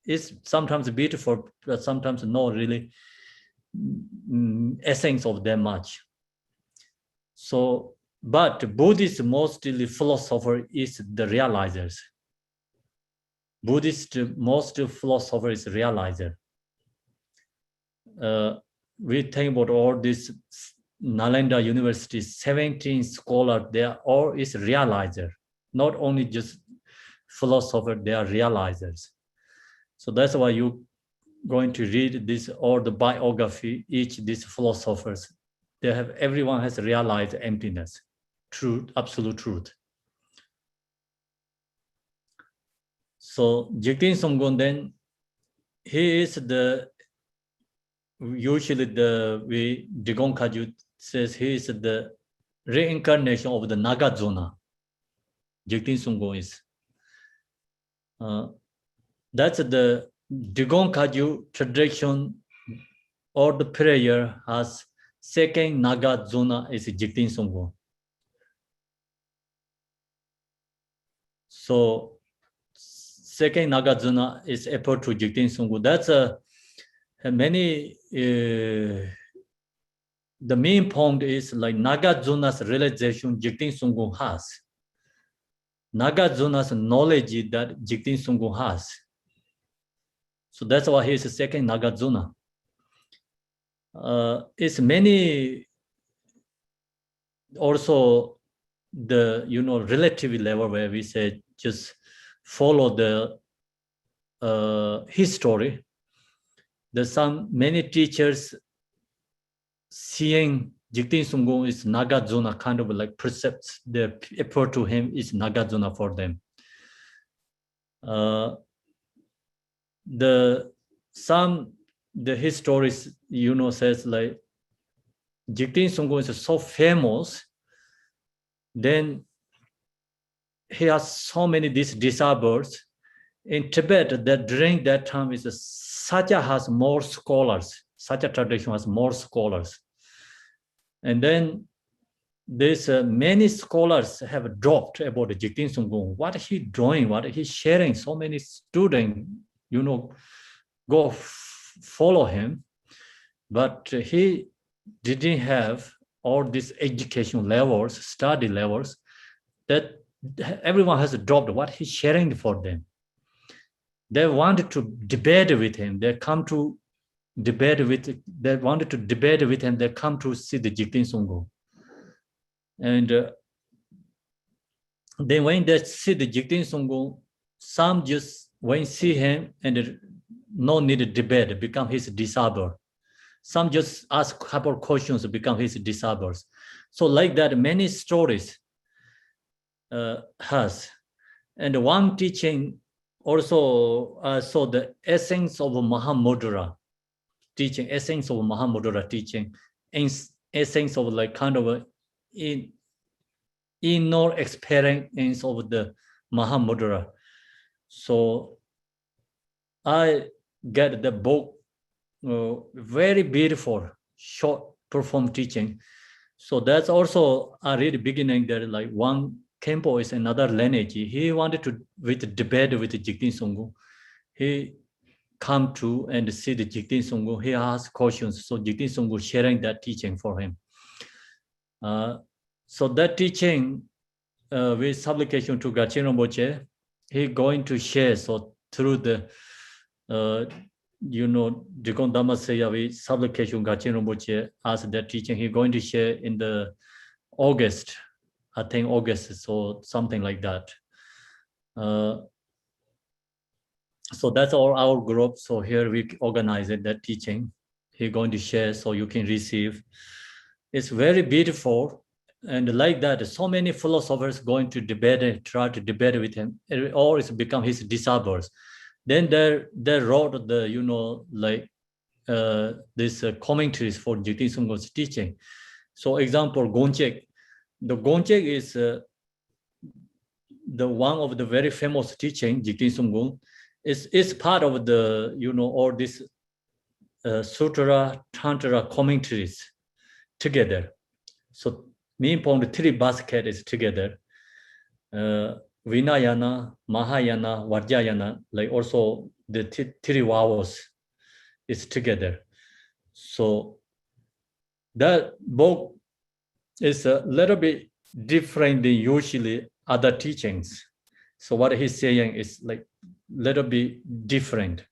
it's sometimes beautiful, but sometimes not really essence of them much. So, but Buddhist mostly philosopher is the realizers. Buddhist most philosopher is realizer. We think about all this Nalanda University, 17 scholars, they are all is realizer, not only just philosopher, they are realizers. So that's why you going to read this or the biography, each these philosophers, they have, everyone has realized emptiness, truth, absolute truth. So Jigten Sumgon then, he is the, usually Drikung Kyobpa says he is the reincarnation of the Nagarjuna. Jigten Sumgon is. That's the Drikung Kyobpa tradition or the prayer has second Nagarjuna is Jigten Sumgon. So second Nagarjuna is equal to Jigten Sumgon. That's many, the main point is like Nagarjuna's realization Jigten Sumgon has. Nagarjuna's knowledge that Jigten Sumgon has. So that's why he is the second Nagarjuna. It's many also the relative level where we say just follow the history. There's many teachers seeing Jigten Sumgon is Nagarjuna, kind of like precepts, the effort to him is Nagarjuna for them. The histories, says like Jigten Sumgon is so famous, then he has so many these disciples. In Tibet, that during that time is Satya has more scholars. Satya tradition has more scholars. And then there's many scholars have dropped about Jigten Sumgon. What he doing? What he sharing? So many students, go follow him, but he didn't have all these education levels, study levels, that everyone has dropped what he's sharing for them. They wanted to debate with him. They come to debate with. They wanted to debate with him. They come to see the Jigten Sumgon, and then when they see the Jigten Sumgon, some just when see him and no need to debate, become his disciple. Some just ask a couple questions, become his disciples. So like that, many stories has, and one teaching. Also, so the essence of Mahamudra teaching, essence of Mahamudra teaching, essence of like kind of a inner experience of the Mahamudra. So I get the book, very beautiful, short perform teaching. So that's also I read beginning there, like one Khenpo is another lineage. He wanted to with debate with the Jigten Sumgon. He come to and see the Jigten Sumgon. He asked questions. So Jigten Sumgon sharing that teaching for him. So that teaching with supplication to Gachin Rinpoche, he going to share. So through the Drikung Dhammasaya with supplication Gachin Rinpoche asked that teaching. He going to share in the August. I think August, so something like that. So that's all our group. So here we organize it, that teaching. He's going to share so you can receive. It's very beautiful. And like that, so many philosophers going to debate and try to debate with him, or it's become his disciples. Then they wrote the, like this commentaries for Jigten Sumgon's teaching. So example, Gonchek. The Gonchek is the one of the very famous teaching, Jigten Sumgon, is part of the, all this Sutra, Tantra commentaries together. So Minpong, the three basket is together. Vinayana, Mahayana, Vajrayana, like also the three vowels is together. So that book is a little bit different than usually other teachings. So what he's saying is like little bit different.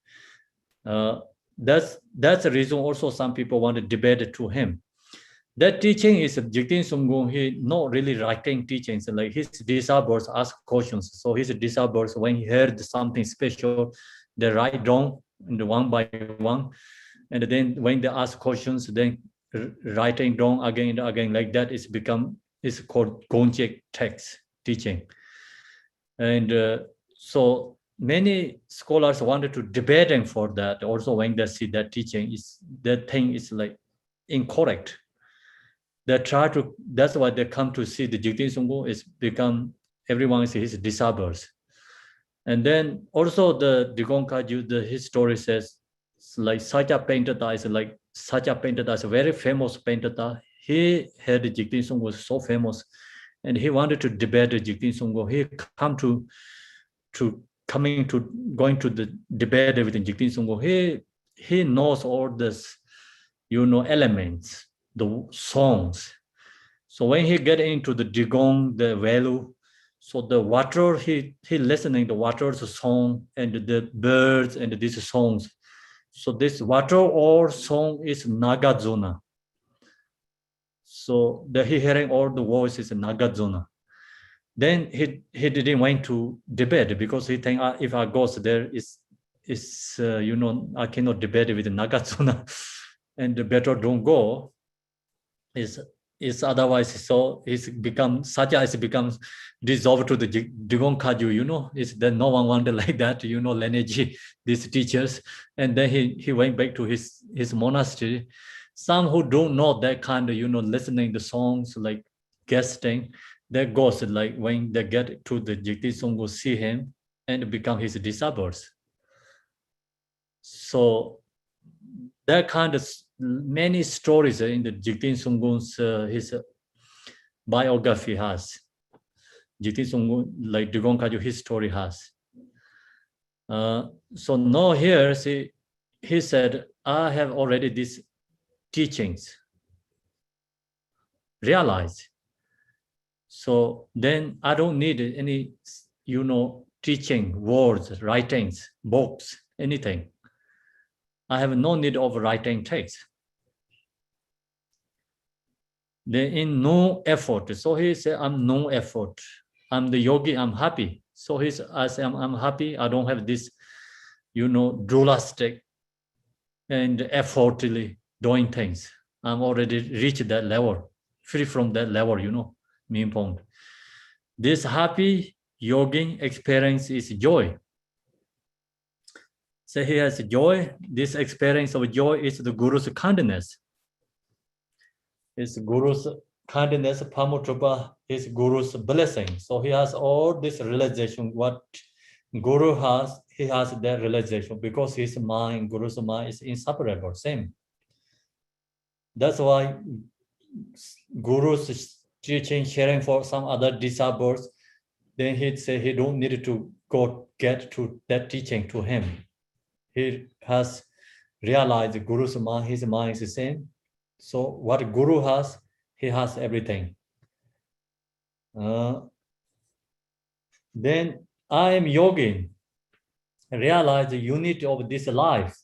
That's the reason also some people want to debate to him. That teaching is Jigten Sumgon. He not really writing teachings. Like his disciples ask questions. So his disciples, when he heard something special, they write down and one by one. And then when they ask questions, then writing down again and again like that is called Gonchek text teaching. And so many scholars wanted to debate him for that. Also, when they see that teaching, that thing is like incorrect. They try to, that's why they come to see the Jigten Sumgon is become, everyone is his disciples. And then also the Drikung Kyobpa, his story says, like such a painter is like, such a painter is a very famous painter. He had the Jigten Sumgon was so famous and he wanted to debate the Jigten Sumgon. He come going to the debate with the Jigten Sumgon. He knows all this, elements, the songs. So when he get into the Drikung, the value, so the water, he listening the water's song and the birds and these songs. So this water or song is Nagarjuna. So he hearing all the voices in Nagarjuna. Then he didn't want to debate because he think if I go there I cannot debate with Nagarjuna, and better don't go. Is otherwise so it's become Satya is becomes dissolved to the Drikung Kyobpa, is that no one wanted like that, lineage, these teachers. And then he went back to his monastery. Some who don't know that kind of, listening the songs, like guesting, that goes like when they get to the Jigten Sumgon, see him and become his disciples. So that kind of many stories in the Jigten Sumgon's his biography has. Jigten Sumgon, like Drikung Kyobpa, his story has. So now here, see, he said, I have already these teachings realized. So then I don't need any, teaching, words, writings, books, anything. I have no need of writing text. Then in no effort. So he said, I'm no effort. I'm the yogi, I'm happy. So I say, I'm happy. I don't have this, dualistic and effortfully doing things. I'm already reached that level, free from that level, Minpong. This happy yogi experience is joy. So he has joy. This experience of joy is the Guru's kindness. It's Guru's kindness, Pamutrapa, is Guru's blessing. So he has all this realization. What Guru has, he has that realization because his mind, Guru's mind is inseparable, same. That's why Guru's teaching, sharing for some other disciples, then he'd say he don't need to go get to that teaching to him. He has realized Guru's mind, his mind is the same. So what Guru has, he has everything. Then I am yogi. Realize the unity of this life.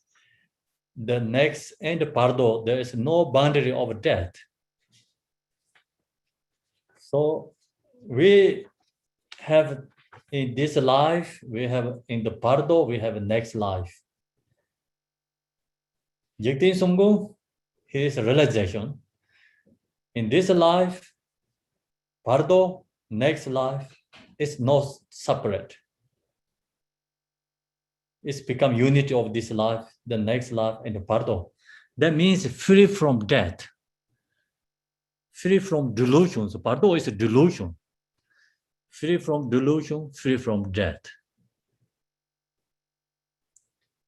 The next and pardo, there is no boundary of death. So we have in this life, we have in the pardo, we have a next life. Jigten Sumgon, his realization. In this life, Bardo, next life, is not separate. It's become unity of this life, the next life, and the Bardo. That means free from death, free from delusions. Bardo is a delusion. Free from delusion, free from death.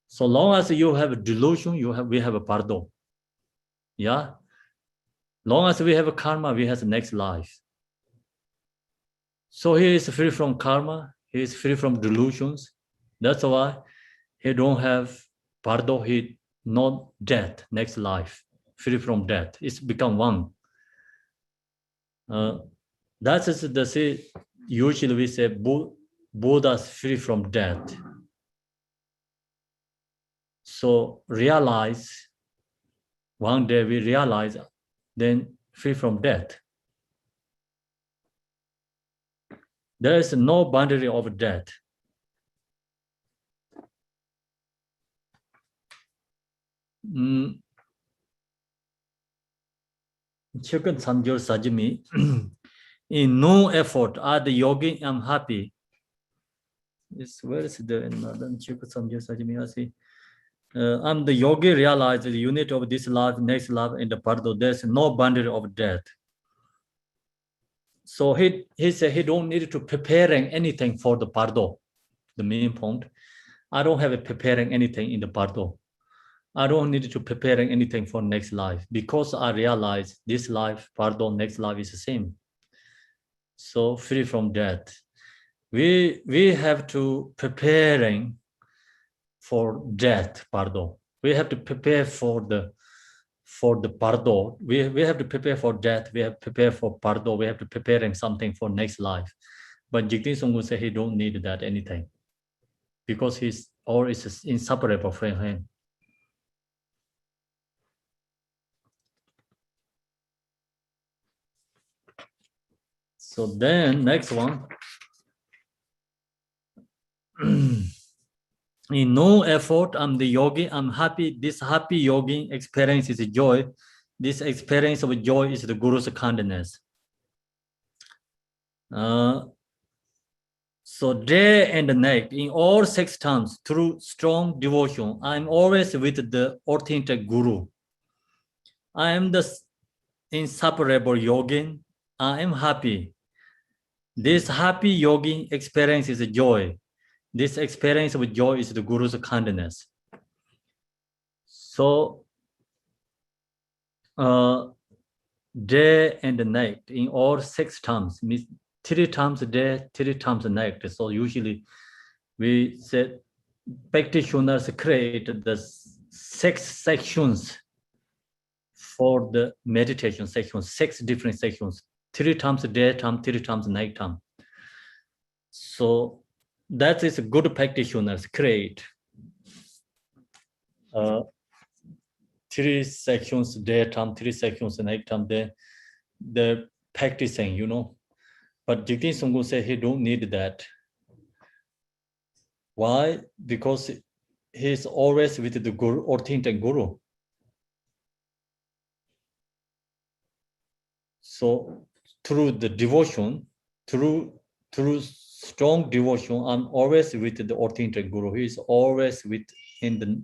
So long as you have a delusion, we have a Bardo. Yeah. Long as we have a karma, we have the next life. So he is free from karma. He is free from delusions. That's why he don't have Bardo. He not death, next life, free from death. It's become one. That is the say. Usually we say Buddha's free from death. So realize, one day we realize, then free from death. There is no boundary of death. Jigten Sajimi. In no effort, the yogi, I'm happy. Where is the another Sajimi? I'm the yogi, realize the unit of this life, next life, and the Bardo. There's no boundary of death. So he said he don't need to preparing anything for the Bardo. The main point. I don't have a preparing anything in the Bardo. I don't need to preparing anything for next life because I realize this life, Bardo, next life is the same. So free from death. We have to preparing for death, Bardo. We have to prepare for the Bardo. We have to prepare for death. We have to prepare for Bardo. We have to preparing something for next life. But Jigten Songkun said he don't need that anything because he's all is inseparable from him. So then next one. In no effort, I'm the yogi, I'm happy. This happy yogi experience is joy. This experience of joy is the Guru's kindness. So day and night, in all 6 times, through strong devotion, I'm always with the authentic Guru. I am the inseparable yogin. I am happy. This happy yogi experience is joy. This experience of joy is the Guru's kindness. So, day and night, in all 6 times, means 3 times a day, 3 times a night. So usually we said practitioners create the 6 sections for the meditation section, 6 different sections, 3 times a day time, 3 times a night time. So that is a good practitioners create 3 sections daytime, 3 sections nighttime. They're practicing, you know. But Jigten Songkun said he don't need that. Why? Because he's always with the Guru, authentic Guru. So through the devotion, through strong devotion, I'm always with the authentic Guru. He is always in the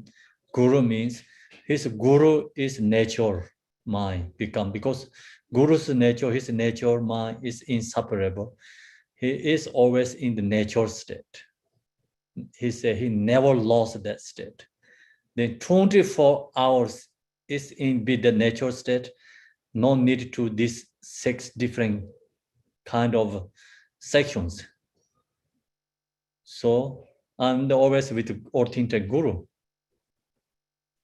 Guru means his Guru is nature, mind become, because Guru's nature, his nature, mind is inseparable. He is always in the nature state. He said he never lost that state. Then 24 hours is in the nature state. No need to these 6 different kind of sections. So I'm always with the authentic Guru.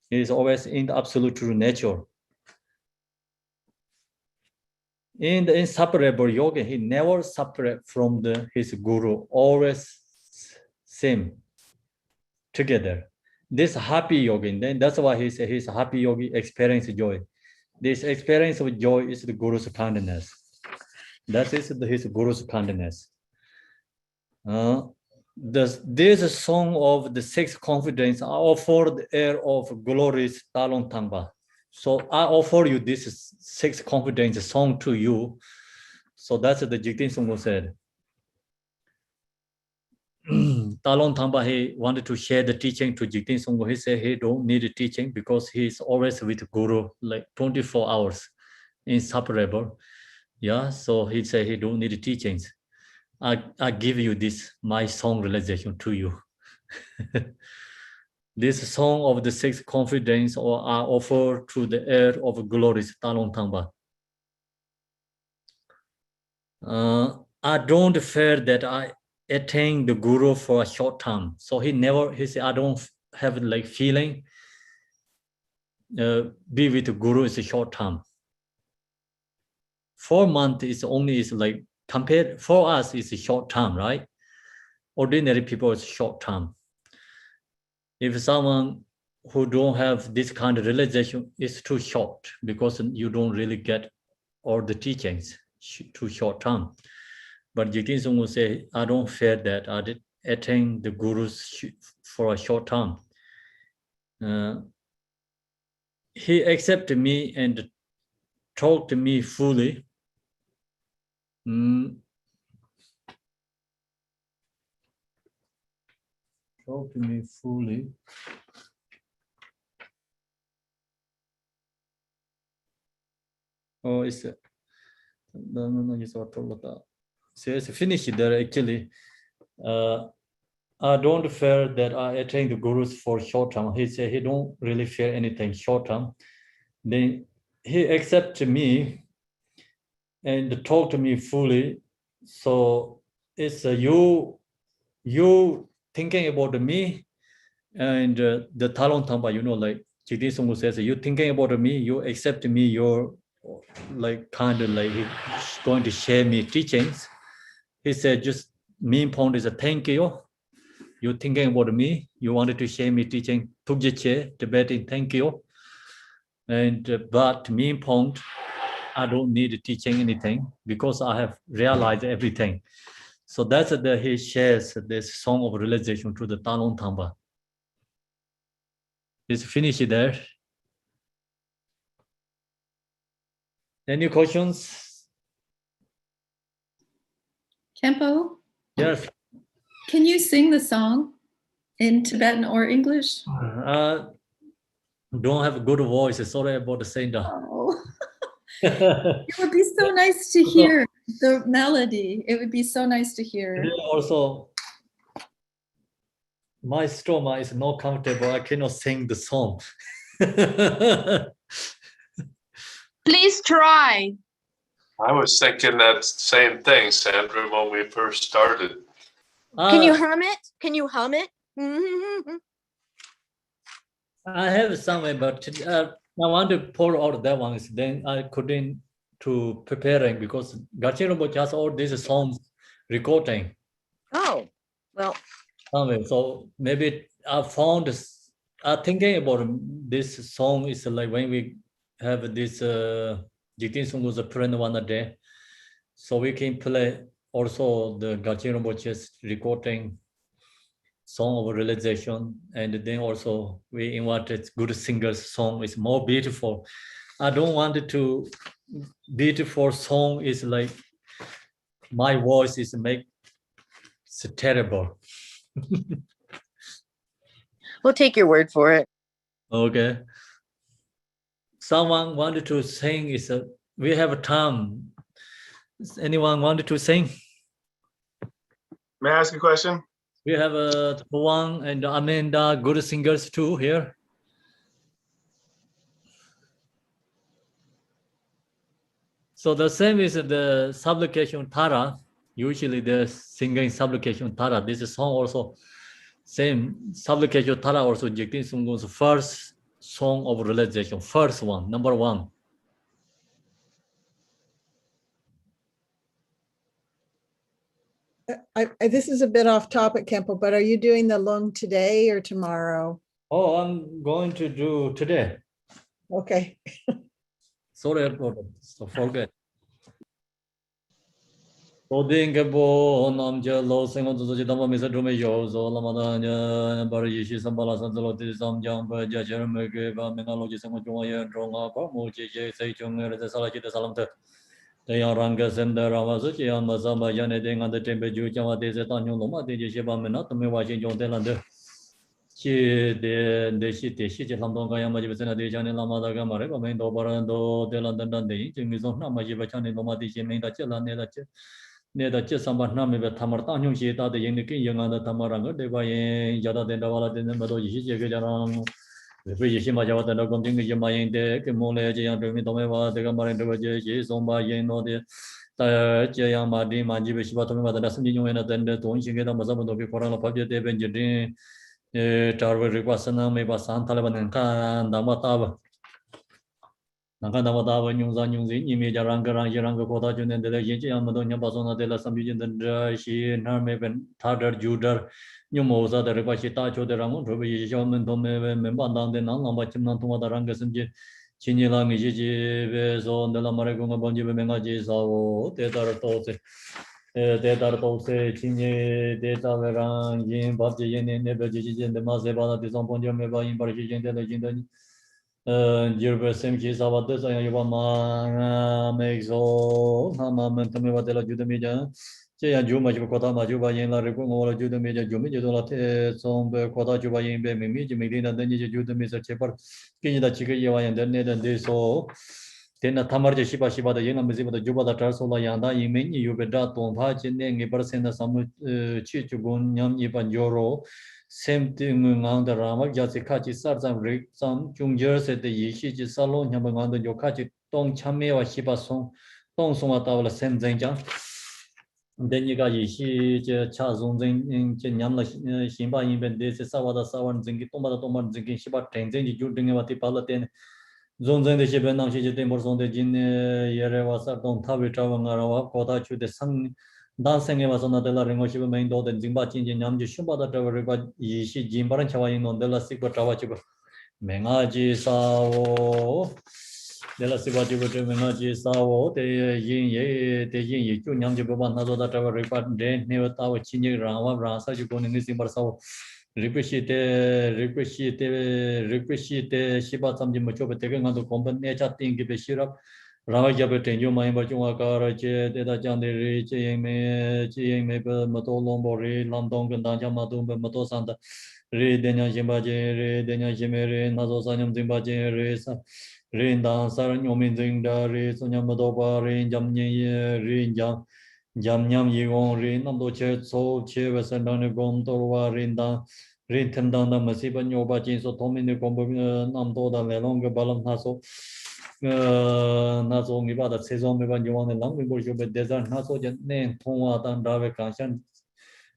He is always in the absolute true nature. In the inseparable yoga, he never separate from his Guru, always same together. This happy yogi, then that's why he said he's a happy yogi, experience joy. This experience of joy is the Guru's kindness. That is his Guru's kindness. There's a song of the 6 confidence. I offer the air of glorious Talon Tangba. So I offer you this 6 confidence song to you. So that's what the Jigten Sumgon said. Talon Tamba, he wanted to share the teaching to Jigten Sumgon. He said he don't need the teaching because he's always with Guru, like 24 hours, inseparable. Yeah, so he said he don't need the teachings. I give you this, my song realization to you. This song of the six confidence or are offered through the air of glories, Talon Tamba. I don't fear that I attain the Guru for a short time. So he said, I don't have like feeling be with the Guru is a short time. 4 months is only is like compared for us is a short time, right? Ordinary people is short time. If someone who don't have this kind of realization is too short because you don't really get all the teachings too short time. But Jigten Sumgon say, I don't fear that. I did attain the Gurus for a short time. He accepted me and talked to me fully. Talk to me fully. Oh, it's no, you saw that. So it's finished there actually. I don't fear that I attain the Gurus for short term. He said he don't really fear anything short term. Then he accepted me and talked to me fully. So it's you thinking about me and the Talon Tamba, you know, like Jigten Sumgon says, you thinking about me, you accept me, you're like kind of like he's going to share me teachings. He said, just main point is a thank you. You're thinking about me, you wanted to share me teaching, Tukjiche, Tibetan, thank you. And but main point, I don't need teaching anything because I have realized everything. So that's he shares this song of realization to the Talon Tamba. It's finished there. Any questions? Kempo, Yes. can you sing the song in Tibetan or English? Don't have a good voice. Sorry about saying that. Oh, it would be so nice to hear the melody. It would be so nice to hear. Also, my stomach is not comfortable. I cannot sing the song. Please try. I was thinking that same thing, Sandra, when we first started. Can you hum it? Can you hum it? I have somewhere, but I want to pour out that one. Then I couldn't to preparing because Gachinobo has all these songs recording. Oh, well. So maybe I found thinking about this song is like when we have this Jigten Sumgon's friend one a day, so we can play also the Gachinobo's recording song of realization, and then also we invited good singers. Song is more beautiful. I don't want it to beautiful song is like my voice is make it's terrible. We'll take your word for it. Okay. Someone wanted to sing. We have a time. Anyone wanted to sing? May I ask a question? We have Tuan and Amanda, good singers too here. So the same is the supplication Tara. Usually the singing supplication Tara. This is song also same supplication Tara also Jigten Sumgon's first song of realization. First one, number one. This is a bit off topic, Kempo, but are you doing the lung today or tomorrow? Oh, I'm going to do today. Okay. Sorry about it. So forget. Odingabo namja lo sengo to the dama misa drume yozo lamadanya barishi sambala sanzalo to samjang baja jermege ba menalogi sengo joya dronga pa moji je say chung the salaki the salamte Tayang Ranga Senda Ramazu, Yamazama Yaneding on the temperature, Jama de Zetanyo Loma, de Shibamena, the Mewashing John Telander. She de she Lamdonga Yamajana de Jani Lama Gamare, Mendo Barando, de London Day, Jimizon Namajibachani Loma de Jimena Chela Nelache. Near the Chesamana, maybe Tamartan, she thought the Yaniki Young and the Tamaranga, de Baye, Yada de Davala de Mado, Yijaran. The British Majava, the continuing Yamayan de Kimole, and Tomeva, the Gamaran de Zomba, Yen, the Jayamadi, Majibish, the Nassinu, and then the Tonshi get a Mazama of Corona Padia, de Benjamin, Tarver Ripasana, Meba San Taliban and Damatava. Nakandamata, Yunzan Yunzi, Image Rangaran, Yaranga Kota, and the Yaji Amadonia Basona de la Sambijan, the she, Narmaven, Tadar, Judar, Yumosa, the Ripashita, the Ramon, Shaman, Tome, Membandan, the Nambachim, Toma, the Rangas and Chinila, Miji, on the Lamaraguna Bonji, Mengaji, so Tetar Tose, Tetar Tose, Chini, Deta Veran, Jim, Babji, and Nebaji, and the Mazebana, the Zamponja, Meba, in Barjin, the Legend. Jirvesem Kisava Desayavama Mexo, Hamamentame della Judamija, Jaya Juma Kota Majuba in La Ripungo Judamija Jumijolate, Sombe Kota Juba in Bemimi, Medina, then Judamisa Chepar, Kenya Chika and then they saw. Then a Tamarja Shiba Shiba, the Yana Miziva, the Juba, the Tarsola Yanda, Yemeni, Ubeda, Tom Hachin, a person, some Chichugun, Yam Ipan Yoro. Same thing on the Rama, Jasikachi Sarzan Rik, some Jungers at the Yishi Salon, Yamanga, the Yokachi, Tong Chame or Shiba Song, Tong Sumata, same Zenja. Then you got Yishi, Chazun in Yamla Shimba, even this is Sawada Sawan Zingi, Tomata Toman Zingi, Shiba, Tenzen, you doing about the Palatin. Zonzen the Shiban, she did more on the Jin Yerevasa, don't have it, Travangara, Kota to the sun. Dancing was on the Ringo Shiba main door, the Zimbabwe Yam Shumba, the River Yishi Jimbaran Chawain on the La Sipa Trawachiba. Mengaji Sao de la Sibaji Mengaji Sao, the Yin Ye, the Yin Yam Jibaban, Nazo, the Travel Report, then never Tower Chini Rama, Rasa, you go in this Simbarsao. Requisite Shiba Samji Machoba taking on the company nature thing, give a shirap. Ravajabetin, you mind, but you are Karache, the Jandi, Chime, Matolombori, Lamdong, and Dajamadu, Matosanda, Re Denya Jimbaje, Re Denya Jimere, Nazosanam Zimbaje, Resa, Rain Dancer, Yomin Zinda, Re Sonyamadova, Rain Jamni, Rain Jam. Jamnyam Yigon Rin Namdoche So Chevas and Danagom Torwa Rinda Rintendana Masiba Nyoba so Tomini Combo Namdo da Lelonga Balam Naso Naso Nibada Saison Miban Yuan and Language but desert Naso Nen Tonga Dan Dave Kanshan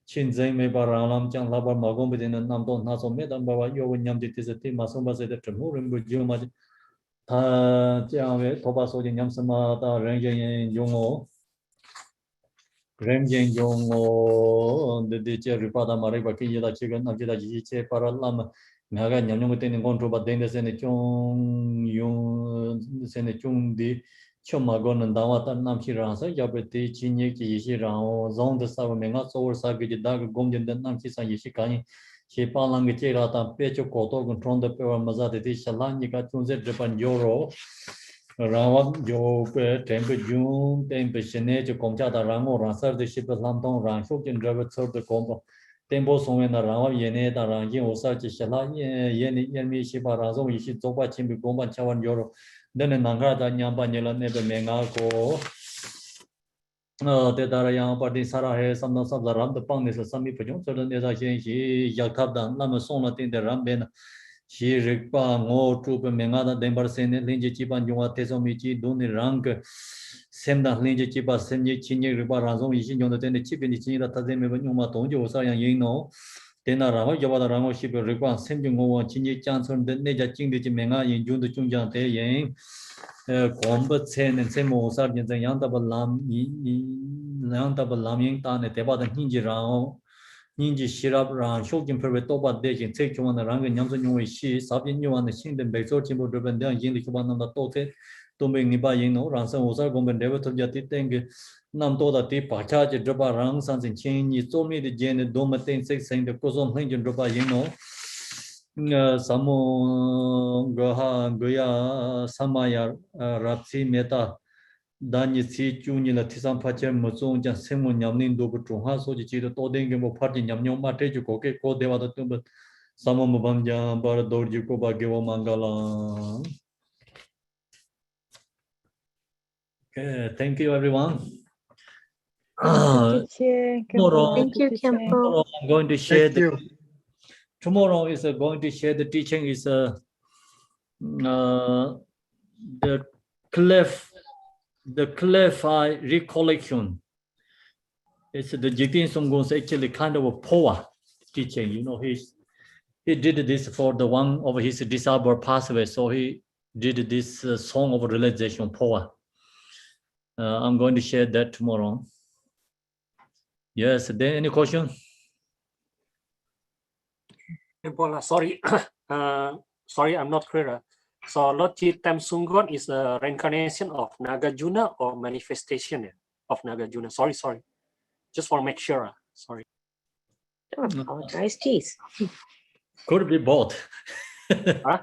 Chinzay me Baralam Chan Laba Magom within a Namdon Naso Medan Baba Yovinyam Ditisati Masumba said the Tremurim with Jumaj Tiame Tobaso Yamsama Range Yongo Remjen Jong the teacher Ripada Mariba Killa Chicken Abjida Jiche Paralam Naga Nyam in control, but then the Senechung Yung Senechung di Chomagon and Dawata Namchiransa, Yapeti, Chiniki, Shirao, Zon the Savamenga, so Savage Dag Gomjan the Namchisa Yishikani, Shipalangichirata, Pecho Koto, control the Pera Mazati, Shalanika, Tunze Japan Yoro. Rawat jo tempe jun tempe shene jo komcha da rango ransar de ship lamdong ransho kin driver third the combo tempo song na rawat yene da rangin osa chi shala yene yemi shiba razo yishi zoba chimbi gomba chawan yoro then nanga da nyamba nyela ne be menga ko te dara yang party sara he samna sab da ram de pang ne sa sami pajong so ne da shen shi yakab da lam song la tin de ram ben She Rikpa Ngo Troop Mengada Dembar Sene Linji Chipan Junga Tesomichi Duni Rank Semda Linji Chipa Semji Chini Ripa Razon Ishin Yon the Chipin China Tazeme Yuma Tonjo Sayan Yino Tena Rama Java Rango Ship Ripa Semjungo Chini Chanson the Neja Ching Menga in Jun the Chunjan Te Yang Combat Sen and Semo Sergeant Yantabalam Yantabalam Yang Tan Teba the Hinji Rao Ninji Shirab Ran, Shokin Pervetoba Dejin, take you on the Rang and Yamson Yui Shi, Sabin you on the Shin, the Bezo Chimbo driven down Yin Likuban on the Tote, Tumbing Niba Yino, Ransom Osa Gomben Devo to Yati Teng, Namto the Tip, Pachaji, Draba Rang, Sans and Chain, you told me the Jen, Domatin, Six, saying the Koson Lincoln Draba Yino, Samo Goha, Goya, Samaya, Rapsi Meta. Danyi si chuni la tisam pache mozong jan semo nyamnin do butung ha so ji chi to deng mo party nyam nyom ma te ju ko ke ko dewa da tum samo mo bam jan bar dor ji ko ba ge wo mangala. Okay, thank you everyone. Tomorrow, Thank you, Kempo. tomorrow I'm going to share Thank you. tomorrow is going to share the teaching is the clef recollection. It's the Jigten Sumgon's actually kind of a poa teaching. You know, he did this for the one of his disabled passed away, so he did this song of realization poa. I'm going to share that tomorrow. Yes, then any question? Sorry, sorry, I'm not clear. So Lord Jigten Sumgon is a reincarnation of Nagarjuna or manifestation of Nagarjuna? Sorry. Just want to make sure. Sorry. Don't apologize, geez. Could it be both? Huh?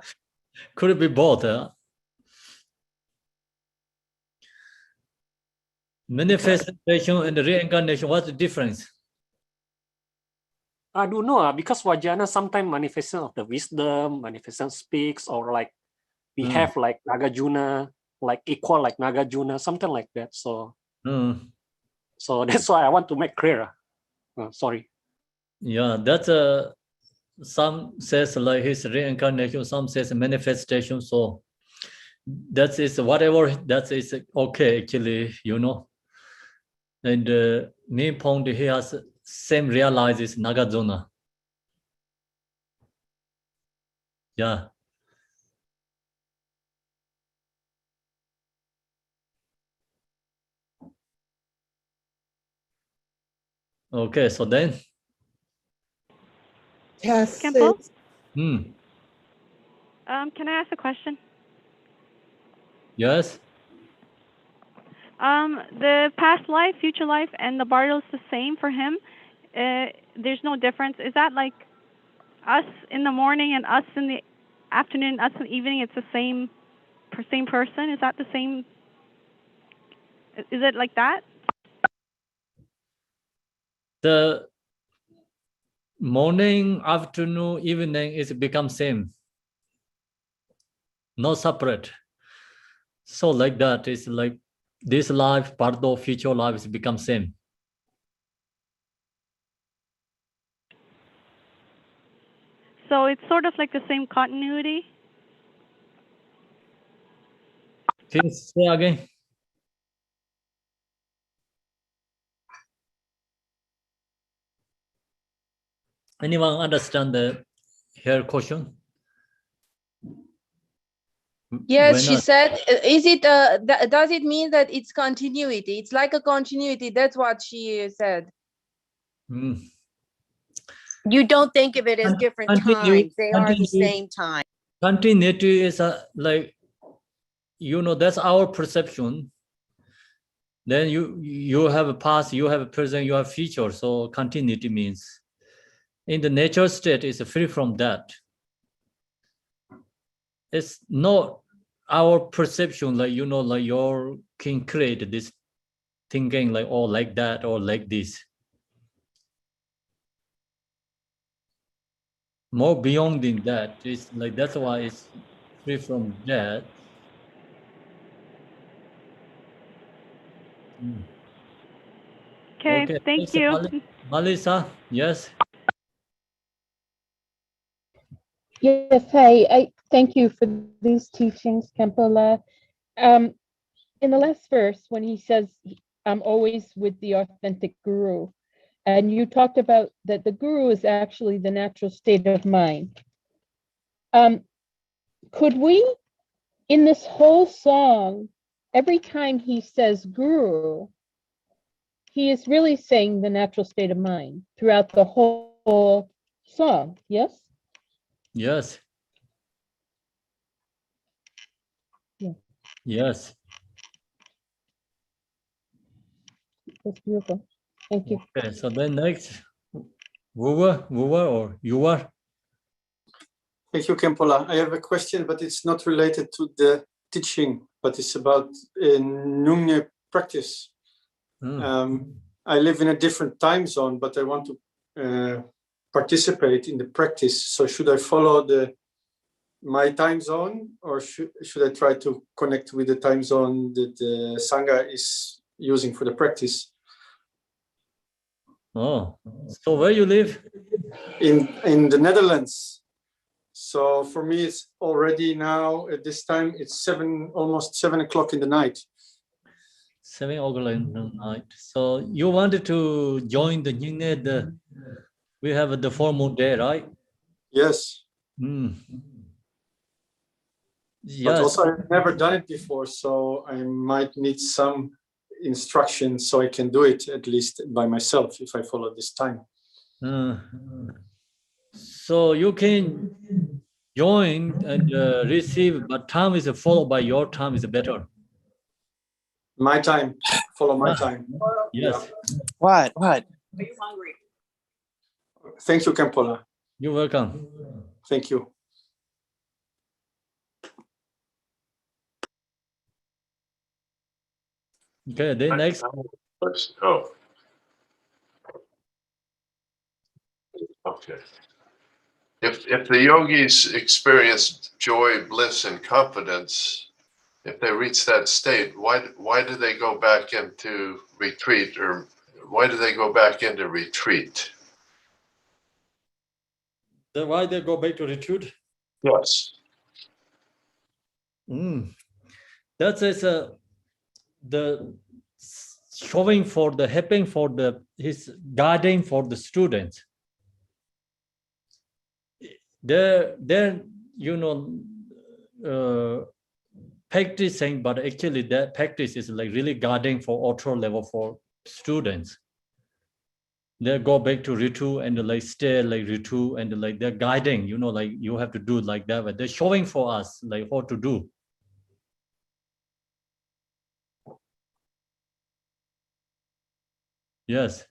Could it be both? Manifestation and reincarnation, what's the difference? I don't know, because Vajana sometimes manifestation of the wisdom, manifestation speaks, or like we have like Nagarjuna, like equal like Nagarjuna, something like that. So, so that's why I want to make clear. Sorry. Yeah, that's some says like his reincarnation, some says manifestation. So that is whatever that is okay actually, you know. And main point he has same realizes Nagarjuna. Yeah. Okay, so then. Yes. Kempo? Can I ask a question? Yes. The past life, future life, and the bardo is the same for him. There's no difference. Is that like us in the morning and us in the afternoon, us in the evening? It's the same person. Is that the same? Is it like that? The morning, afternoon, evening is become same. No separate. So like that, it's like this life, bardo, future life is become same. So it's sort of like the same continuity. Can you say again? Anyone understand her question? Yes, she said, is it, does it mean that it's continuity? It's like a continuity. That's what she said. You don't think of it as different times. They are the same time. Continuity is like, you know, that's our perception. Then you have a past, you have a present, you have future. So continuity means in the nature state is free from that. It's not our perception, like, you know, like your can create this thinking like, oh, like that or like this. More beyond than that, it's like, that's why it's free from that. Okay, thank you. Melissa, yes. Yes, hi. I thank you for these teachings, Kempola. In the last verse, when he says, I'm always with the authentic guru, and you talked about that the guru is actually the natural state of mind. Could we, in this whole song, every time he says guru, he is really saying the natural state of mind throughout the whole song, yes? Yes. Yeah. Yes. That's beautiful. Thank you. Okay, so then next, Wuwa or Yuwa? Thank you, Kempola. I have a question, but it's not related to the teaching, but it's about Nungye practice. I live in a different time zone, but I want to participate in the practice. So should I follow my time zone, or should I try to connect with the time zone that the Sangha is using for the practice? Oh, so where you live? In the Netherlands. So for me, it's already now at this time, it's almost 7 o'clock in the night. 7 o'clock in the night. So you wanted to join the Nyingne, we have the full moon day, right? Yes. Yes. But also I've never done it before, so I might need some instruction so I can do it at least by myself if I follow this time. So you can join and receive, but time is followed by your time is better. My time, follow my time. Yes. What? Are you hungry? Thank you, Kempola. You're welcome. Thank you. Okay, then next. Oh. Okay. If the yogis experience joy, bliss, and confidence, if they reach that state, why do they go back into retreat, or why do they go back into retreat? Why they go back to retreat? Yes. That is the showing for the helping for his guiding for the students. They're practicing, but actually that practice is like really guiding for author level for students. They go back to retreat and like stay like retreat and like they're guiding, like you have to do it like that, but they're showing for us like what to do. Yes.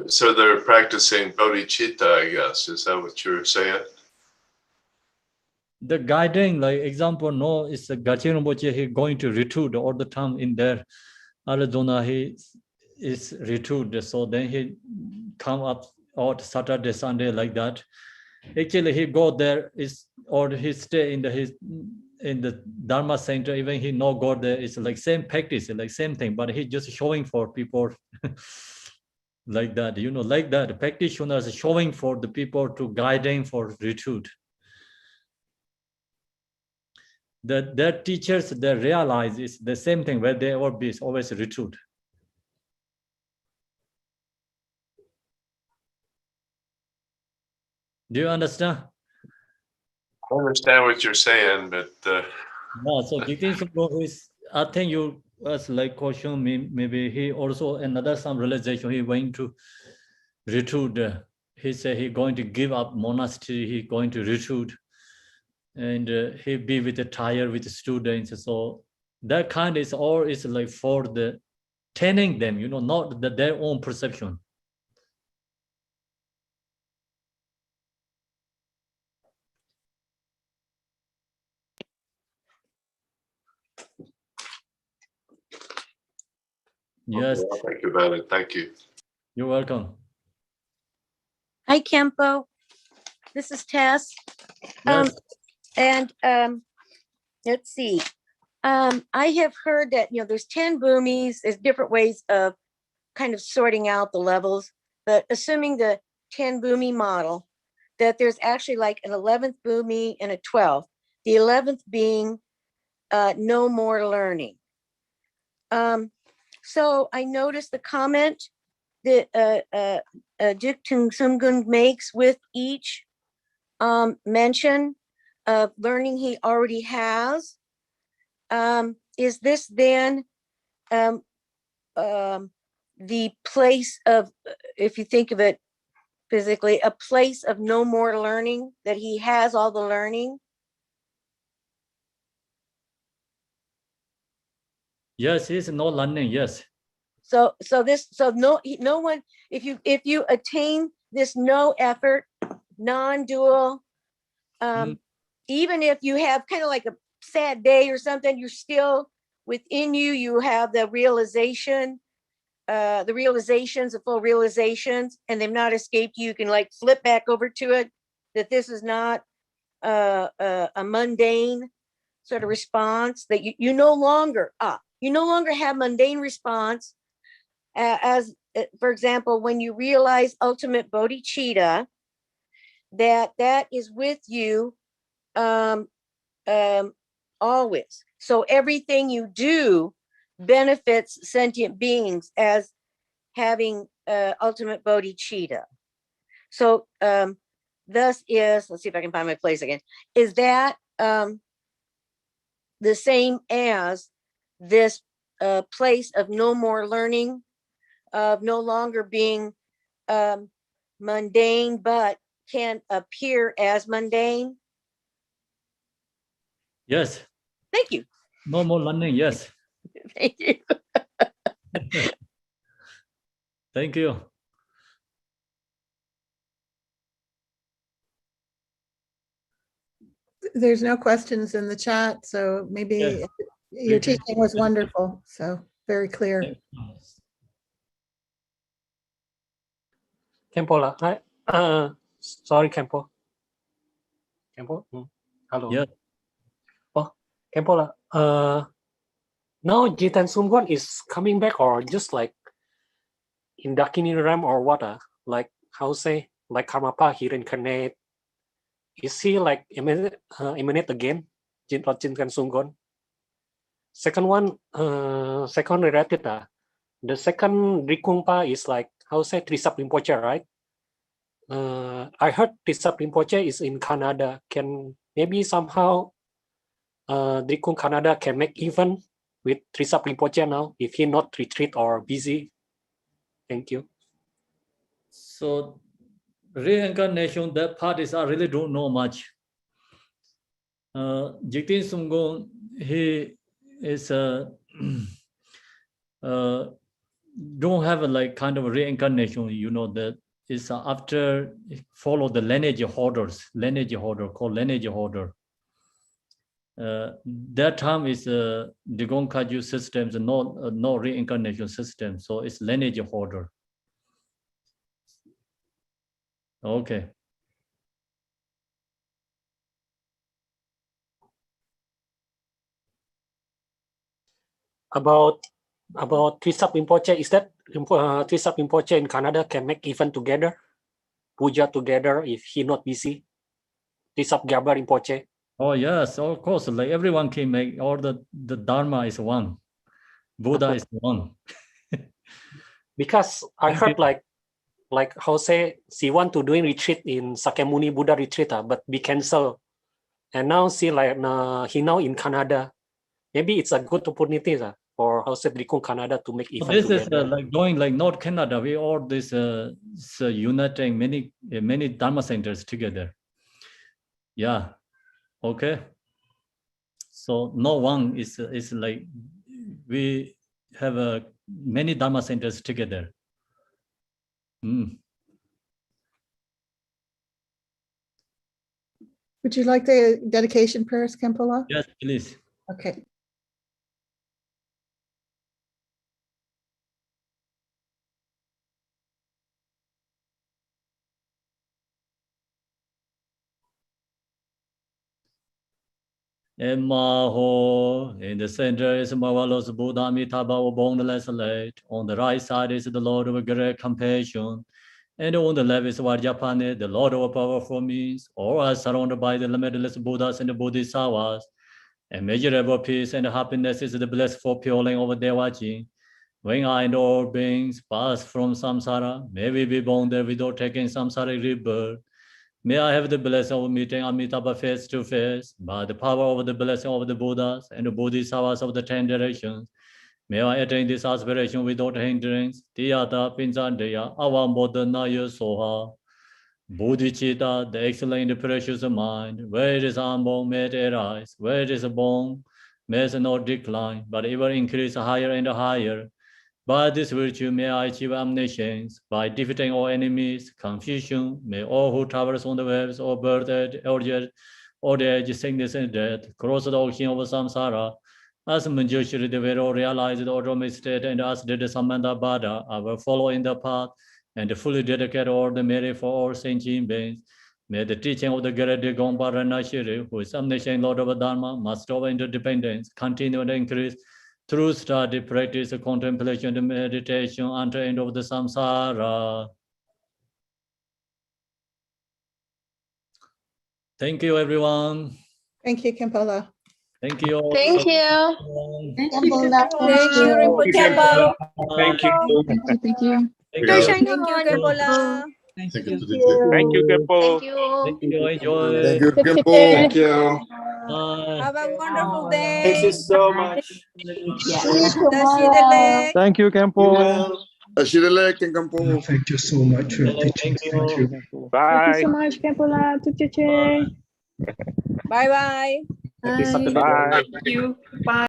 So they're practicing bodhicitta, I guess. Is that what you're saying? The guiding, like example, no, it's a Gachin Rinpoche, he going to retreat all the time in there. Arizona, he is retreat. So then he come up out Saturday, Sunday like that. Actually, he go there or he stay in the Dharma center. Even he no go there. It's like same practice, like same thing. But he just showing for people like that. Like that. The practitioners showing for the people to guiding for retreat. Their teachers, they realize it's the same thing where they will be always retreat. Do you understand? I understand what you're saying, but no. So Jigten, I think you was like question me. Maybe he also another some realization. He went to retreat. He said he going to give up monastery. He going to retreat. And he be with the tire with the students. So that kind is all is like for the training them, not their own perception. Yes. Okay, I'll think about it. Thank you. You're welcome. Hi, Kempo. This is Tess. Yes. Let's see. I have heard that, there's 10 bhumis. There's different ways of kind of sorting out the levels, but assuming the 10 bhumi model, that there's actually like an 11th bhumi and a 12th, the 11th being no more learning. So I noticed the comment that Jigten Sumgon makes with each mention of learning he already has. Is this then the place of, if you think of it physically, a place of no more learning, that he has all the learning? Yes, it's no learning. Yes. So no one, if you attain this no effort, non-dual, even if you have kind of like a sad day or something, you're still within you, you have the realization, the realizations, the full realizations, and they've not escaped you. You can like flip back over to it, that this is not a mundane sort of response, that you no longer have mundane response. As for example, when you realize ultimate bodhicitta, that is with you always. So everything you do benefits sentient beings as having ultimate bodhicitta. So thus is, let's see if I can find my place again, is that the same as this place of no more learning, of no longer being mundane, but can appear as mundane? Yes. Thank you. No more learning, yes. Thank you. Thank you. There's no questions in the chat, so maybe Yeah. your teaching was wonderful, so very clear. Kempo, sorry, Kempo. Kempo, hello. Yeah. Oh, Kempo, now Jigten Sumgon is coming back, or just like in Dakini realm, or what? Like how say, like Karmapa, he reincarnate. Is he like emanate again? Jigten Sumgon. Second one, second related. The second Drikung Kyobpa is like how say Trisap Rinpoche, right? I heard Trisap Rinpoche is in Canada. Can maybe somehow Drikung Canada can make even with Trisap Rinpoche now if he not retreat or busy? Thank you. So reincarnation, that part is I really don't know much. Jigten Sumgon, he is don't have a like kind of a reincarnation, you know, that is after follow the lineage holders, called lineage holder. That time is the Drikung Kyobpa systems, no reincarnation system, so it's lineage holder. Okay. About Trisap Rinpoche, is that Trisap Rinpoche in Canada can make even together, puja together if he not busy? Trisap Gyalpa Rinpoche. Oh yes, of course. Like everyone can make, all the dharma is one, Buddha is one. Because I heard like how say she want to doing retreat in Sakyamuni Buddha retreat, but be cancelled, and now see like he now in Canada. Maybe it's a good opportunity for how say Drikung Canada to make even This together. is like going like North Canada. We all this uniting many dharma centers together. Yeah. Okay. So no one is like we have many dharma centers together. Would you like the dedication prayers, Kempola? Yes, please. Okay. Maho, in the center is Marvelous Buddha Amitabha boundless light. On the right side is the Lord of great compassion. And on the left is Vajrapane, the Lord of powerful means. All are surrounded by the limitless Buddhas and the Bodhisattvas. Immeasurable peace and happiness is the blissful purling of Devaji. When I and all beings pass from samsara, may we be born there without taking samsara rebirth. May I have the blessing of meeting Amitabha face to face by the power of the blessing of the Buddhas and the Bodhisattvas of the 10 directions. May I attain this aspiration without hindrance. Tiyata Pinsandeya Avam Bodhanaya Soha. Bodhicitta, the excellent and precious mind, where it is unborn, may it arise. Where it is born, may it not decline, but ever increase higher and higher. By this virtue may I achieve omniscience. By defeating all enemies, confusion, may all who traverse on the waves or birth, old age, sickness, and death, cross the ocean of samsara. As Manjushri Devero realized the automatic state, and as did Samanta Bada, I will follow in the path and fully dedicate all the merit for all sentient beings. May the teaching of the great Drikung Kyobpa, who is omniscient Lord of Dharma, master of interdependence, continue to increase through study, practice, contemplation, and meditation until the end of the samsara. Thank you, everyone. Thank you, Kempola. Thank you. all. Thank you. Thank you. Thank you, Rinpoche. Thank you. Thank you. Thank you. Thank you, Kempola. Thank you. Thank you, Kempo. Thank you. Thank you. Enjoy. Thank you, Take Kempo. care. Thank you. Bye. Have a wonderful Thank you day. so much. Dashidale. Thank you, Be Kempo. well. Ashidele, Kempo. Thank you so much for your teachings. Thank you. Thank you Bye. so much, Kempola. Bye. Bye-bye. Happy Saturday. Bye. Thank you. Bye.